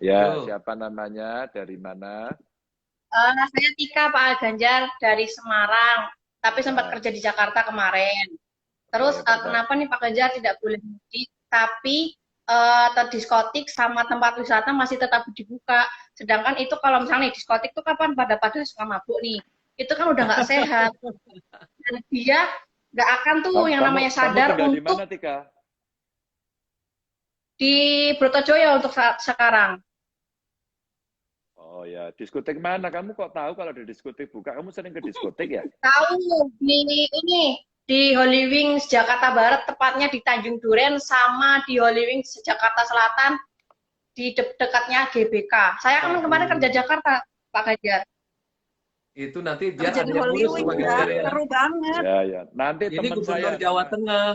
Ya, Tuh. siapa namanya? Dari mana? Saya Tika Pak Ganjar dari Semarang, tapi sempat kerja di Jakarta kemarin. Terus kenapa nih Pak Ganjar tidak boleh mudik, tapi diskotik sama tempat wisata masih tetap dibuka. Sedangkan itu kalau misalnya nih, diskotik itu kapan pada suka mabuk nih, itu kan udah nggak sehat. Dan dia nggak akan tuh yang namanya sadar kamu tinggal untuk di mana, Tika? di Brotojoyo untuk sekarang. Oh ya, diskotik mana? Kamu kok tahu kalau ada diskotik buka? Kamu sering ke diskotik ya? Tahu di Holy Wings Jakarta Barat, tepatnya di Tanjung Duren, sama di Holy Wings Jakarta Selatan di dekatnya GBK. Saya kan kemarin kerja Jakarta, Pak Ganjar. Itu nanti dia Kerja ada di yang Holy ngurus Wings Pak ya, Ganjar ya. seru banget. Ya, ya. Nanti Ini teman Gubernur saya Jawa Tengah.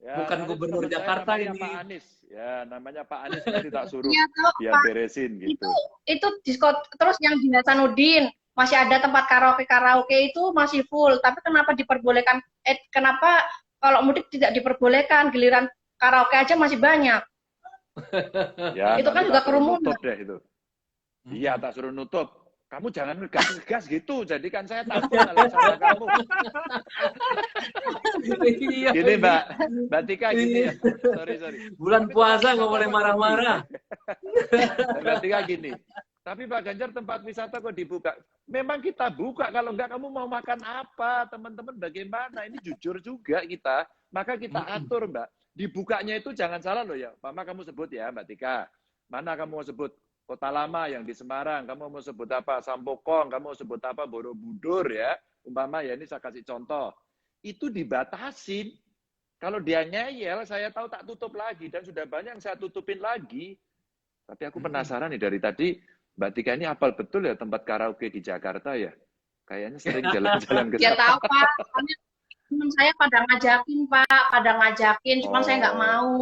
Ya, Bukan nanti Gubernur teman saya Jakarta namanya ini. Pak Anies. Ya, namanya Pak Anies nanti tak suruh Iya, tahu, biar Pak. beresin gitu. Itu diskot, terus yang di Hasanuddin masih ada tempat karaoke itu masih full, tapi kenapa diperbolehkan? Kenapa kalau mudik tidak diperbolehkan? Giliran karaoke aja masih banyak. Ya, Itu kan nanti juga tak suruh kerumunan. nutup deh itu. Iya, tak suruh nutup. Kamu jangan ngegas gitu, jadi kan saya takut kalau sama kamu. Iya. Gini Mbak Tika gini ya. Sorry. Bulan puasa nggak boleh marah-marah. Mbak Tika gini. Tapi Pak Ganjar tempat wisata kok dibuka? Memang kita buka, kalau enggak kamu mau makan apa? Teman-teman bagaimana? Ini jujur juga kita. Maka kita atur Mbak. Dibukanya itu jangan salah loh ya. Mama kamu sebut ya Mbak Tika. Mana kamu mau sebut? Kota Lama yang di Semarang, kamu mau sebut apa? Sampokong, kamu mau sebut apa? Borobudur ya. Umpama ya, ini saya kasih contoh. Itu dibatasin. Kalau dia ngeyel, saya tahu tak tutup lagi. Dan sudah banyak yang saya tutupin lagi. Tapi aku penasaran nih dari tadi, Mbak Tika ini hafal betul ya tempat karaoke di Jakarta ya? Kayaknya sering jalan-jalan ke Ya sana. tahu Pak, soalnya teman saya pada ngajakin, cuman saya nggak mau.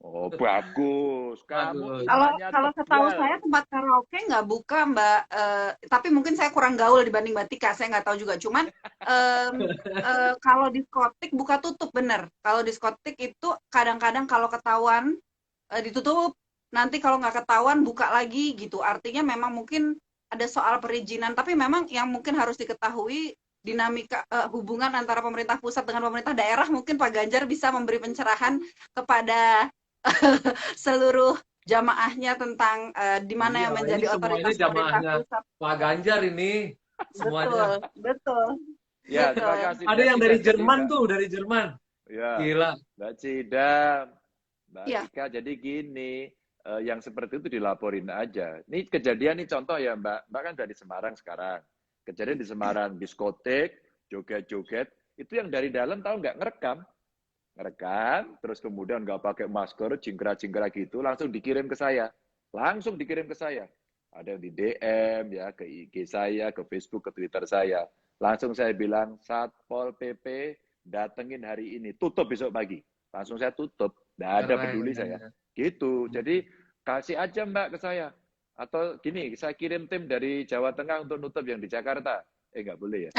Oh, bagus. Kamu Kalau setahu saya tempat karaoke nggak buka Mbak, tapi mungkin saya kurang gaul dibanding Mbak Tika, saya nggak tahu juga. Cuman kalau diskotik buka tutup bener. Kalau diskotik itu kadang-kadang kalau ketahuan ditutup, nanti kalau nggak ketahuan buka lagi gitu. Artinya memang mungkin ada soal perizinan, tapi memang yang mungkin harus diketahui dinamika hubungan antara pemerintah pusat dengan pemerintah daerah. Mungkin Pak Ganjar bisa memberi pencerahan kepada seluruh jamaahnya tentang di mana Iya, yang ini menjadi semua ini otoritas jamaahnya pemerintah pusat. Pak Ganjar ini semuanya. Betul. Ya, terima Betul. kasih. Ada Mbak yang Cida. dari Jadi, Jerman Mbak- tuh, dari Jerman. Ya, Gila. Mbak Cida, Mbak Iya. Tika, jadi gini, yang seperti itu dilaporin aja. Ini kejadian nih contoh ya Mbak. Mbak kan dari Semarang sekarang. Kejadian di Semarang, diskotek, joget-joget, itu yang dari dalam tahu nggak ngerekam, terus kemudian nggak pakai masker, cingkra-cingkra gitu, langsung dikirim ke saya. Ada yang di DM ya, ke IG saya, ke Facebook, ke Twitter saya. Langsung saya bilang, Satpol PP datengin hari ini, tutup besok pagi. Langsung saya tutup, nggak ada Keren. peduli saya. Gitu. Jadi kasih aja Mbak ke saya. Atau gini, saya kirim tim dari Jawa Tengah untuk nutup yang di Jakarta. Nggak boleh ya.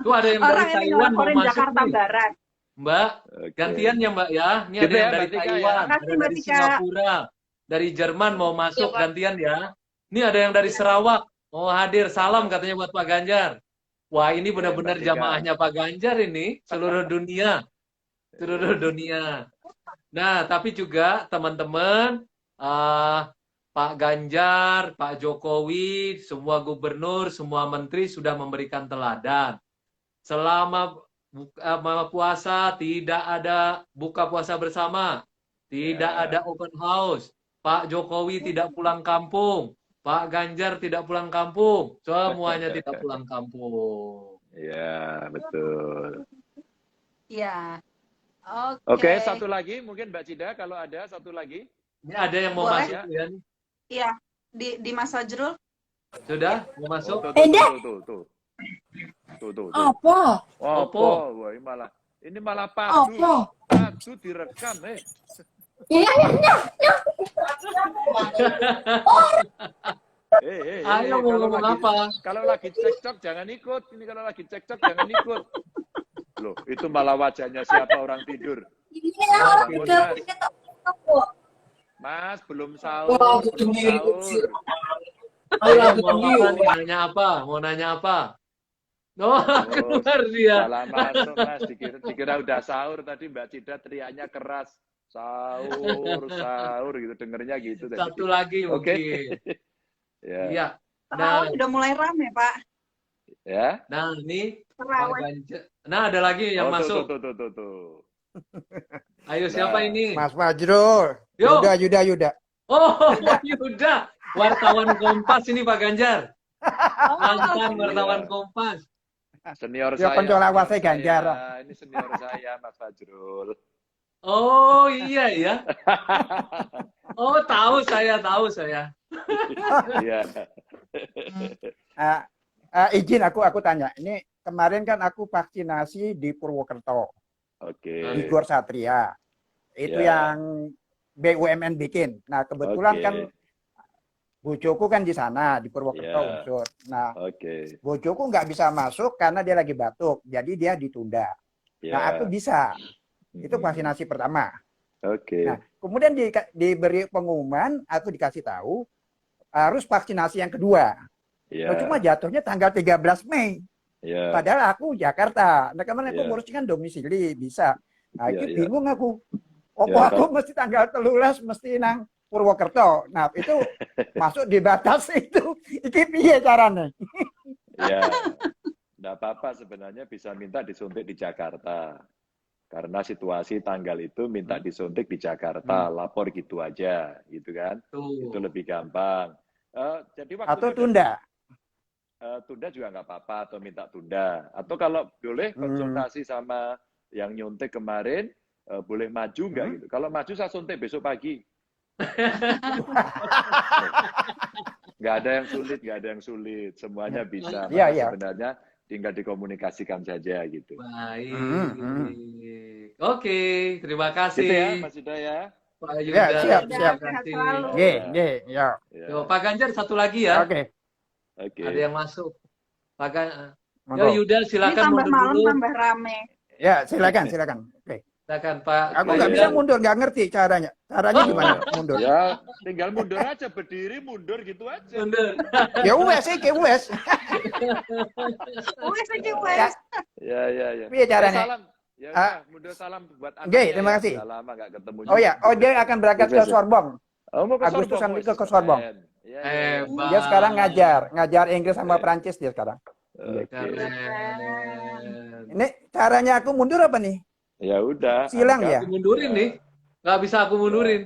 Tuh ada yang Orang dari ini Taiwan mau ngelaporin masuk Jakarta nih. Barat. Mbak, Oke. gantian ya Mbak ya. Ini Gitu ada yang ya, dari Mbak Tika, ya. Taiwan, Makasih, ada Mbak dari Tika. Singapura, dari Jerman mau masuk Pak. gantian ya. Ini ada yang dari Sarawak mau hadir. Salam katanya buat Pak Ganjar. Wah, ini benar-benar Mbak Tika. jamaahnya Pak Ganjar ini, seluruh dunia. Seluruh dunia. Nah, tapi juga teman-teman, Pak Ganjar, Pak Jokowi, semua gubernur, semua menteri sudah memberikan teladan. Selama puasa tidak ada buka puasa bersama, tidak Ya. ada open house. Pak Jokowi tidak pulang kampung, Pak Ganjar tidak pulang kampung, semuanya tidak pulang kampung. Ya, betul. Iya. Oke, satu lagi mungkin Mbak Cida kalau ada satu lagi. Ini ada yang mau Boleh. masuk ya? Iya. Di Mas Fajrul. Sudah mau masuk? Tuh. Apa? Oppo. Wah, ini malah padu. Apa? Padu direkam, Iya. Ayo mau ngomong apa? Kalau lagi cekcok jangan ikut. Ini kalau lagi cekcok jangan ikut. Loh, itu malah wajahnya siapa orang tidur. Mas, belum sahur. Ayo mau apa nih? Nanya apa? Mau nanya apa? Oh, keluar dia. Salah masuk, Mas. Dikira udah sahur tadi Mbak Cida teriaknya keras. Sahur gitu, dengernya gitu. Satu lagi Oke. mungkin. Ya. Iya. Nah, Nah, udah mulai rame, Pak. Ya. nah ini Pak Terawih. Ganjar. Nah, ada lagi yang masuk. Tuh. Ayo siapa Nah. ini? Mas Fajrul. Yo. Yuda. Oh, Yuda. Wartawan Kompas ini Pak Ganjar. Mantan wartawan Kompas. Senior Ya, saya. pencola senior wasai saya. Ganjar. Ini senior saya, Mas Fajrul. Oh, iya ya. Oh, tahu saya. Iya. Izin aku tanya. Ini kemarin kan aku vaksinasi di Purwokerto, Oke. di Gor Satria. Itu Ya. yang BUMN bikin. Nah, kebetulan Oke. kan bojoku kan di sana, di Purwokerto Ya. unsur. Nah, Oke. bojoku nggak bisa masuk karena dia lagi batuk. Jadi dia ditunda. Ya. Nah, aku bisa. Itu Mm-mm. vaksinasi pertama. Oke. Nah, kemudian diberi pengumuman, aku dikasih tahu harus vaksinasi yang kedua. Ya. Nah, cuma jatuhnya tanggal 13 Mei. Ya. Padahal aku Jakarta. Nah, kemarin aku Ya. ngurusnya kan domisili bisa. Nah, Ya, itu ya. bingung aku. Opo Ya, aku mesti tanggal 13 mesti nang Purwokerto. Nah, itu masuk di batas itu. Iki piye caranya? Ya. Nggak apa-apa sebenarnya bisa minta disuntik di Jakarta. Karena situasi tanggal itu minta disuntik di Jakarta, lapor gitu aja, gitu kan? Itu Tuh. lebih gampang. Jadi waktunya Atau udah- tunda? tunda juga nggak apa-apa atau minta tunda. Atau kalau boleh konsultasi sama yang nyuntik kemarin, boleh maju nggak gitu. Kalau maju saya suntik besok pagi. Nggak ada yang sulit. Semuanya bisa. Iya, Maka iya. sebenarnya tinggal dikomunikasikan saja gitu. Baik. Hmm. Oke, terima kasih. Gitu ya, Mas Yuda ya. Pak Ya, Yuda. siap. Terima Sehat kasih. selalu. Nggih, ya. Ya. Yo, Pak Ganjar satu lagi ya. Oke. Oke. Ada yang masuk. Pak Yo, Monggo. Yuda Ini silakan tambah mundur malam dulu. tambah rame. Ya, silakan. Oke. Silakan Pak. Aku Pak nggak Yuda. bisa mundur, nggak ngerti caranya. Caranya gimana mundur? Ya, tinggal mundur aja, berdiri mundur gitu aja. Mundur. Ya wes, wes. Wes iki wes. Ya. Piye caranya? Ya Ah. udah, mundur salam buat Oke, anaknya terima ya. kasih. Udah lama nggak ketemu Oh juga. ya, oh dia akan berangkat ke Sorbonne. Oh, mau ke Agustus Sorbonne, nanti wes, ke Sorbonne. keren. Ya, ya, ya. Hebat. Dia sekarang ngajar Inggris sama Keren. Prancis dia sekarang. Oke. Keren. Ini caranya aku mundur apa nih? Ya udah. Silang Anggap. ya? Aku mundurin nih. Nggak bisa aku mundurin.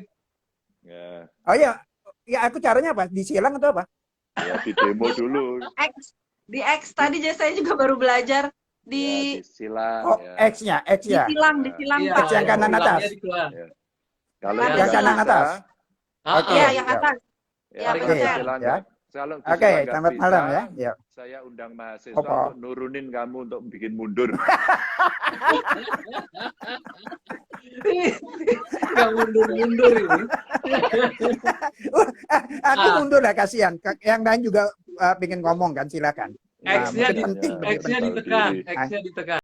Ya, Oh ya, ya aku caranya apa? Disilang atau apa? ya di demo dulu. Di X tadi saya juga baru belajar Ya, di disilang. Oh, Ya. X-nya, X-ya. disilang Iya, Pak. yang kanan silangnya atas. dikeluar. Kalau Yang nggak kanan bisa, atas. Ah, Oke. Iya, ah. yang atas. ya, Ya, kalau benar. disilang Ya. nggak- kalau Oke, disilang nggak selamat bisa, malam ya. Ya. Saya undang mahasiswa Apa? untuk nurunin kamu untuk bikin mundur. Nggak mundur-mundur ini. Aku mundur lah, kasihan. Yang lain juga pengen ngomong kan, silakan. Nah, X-nya mungkin penting, X-nya penting. ditekan. Tahu diri. X-nya ditekan.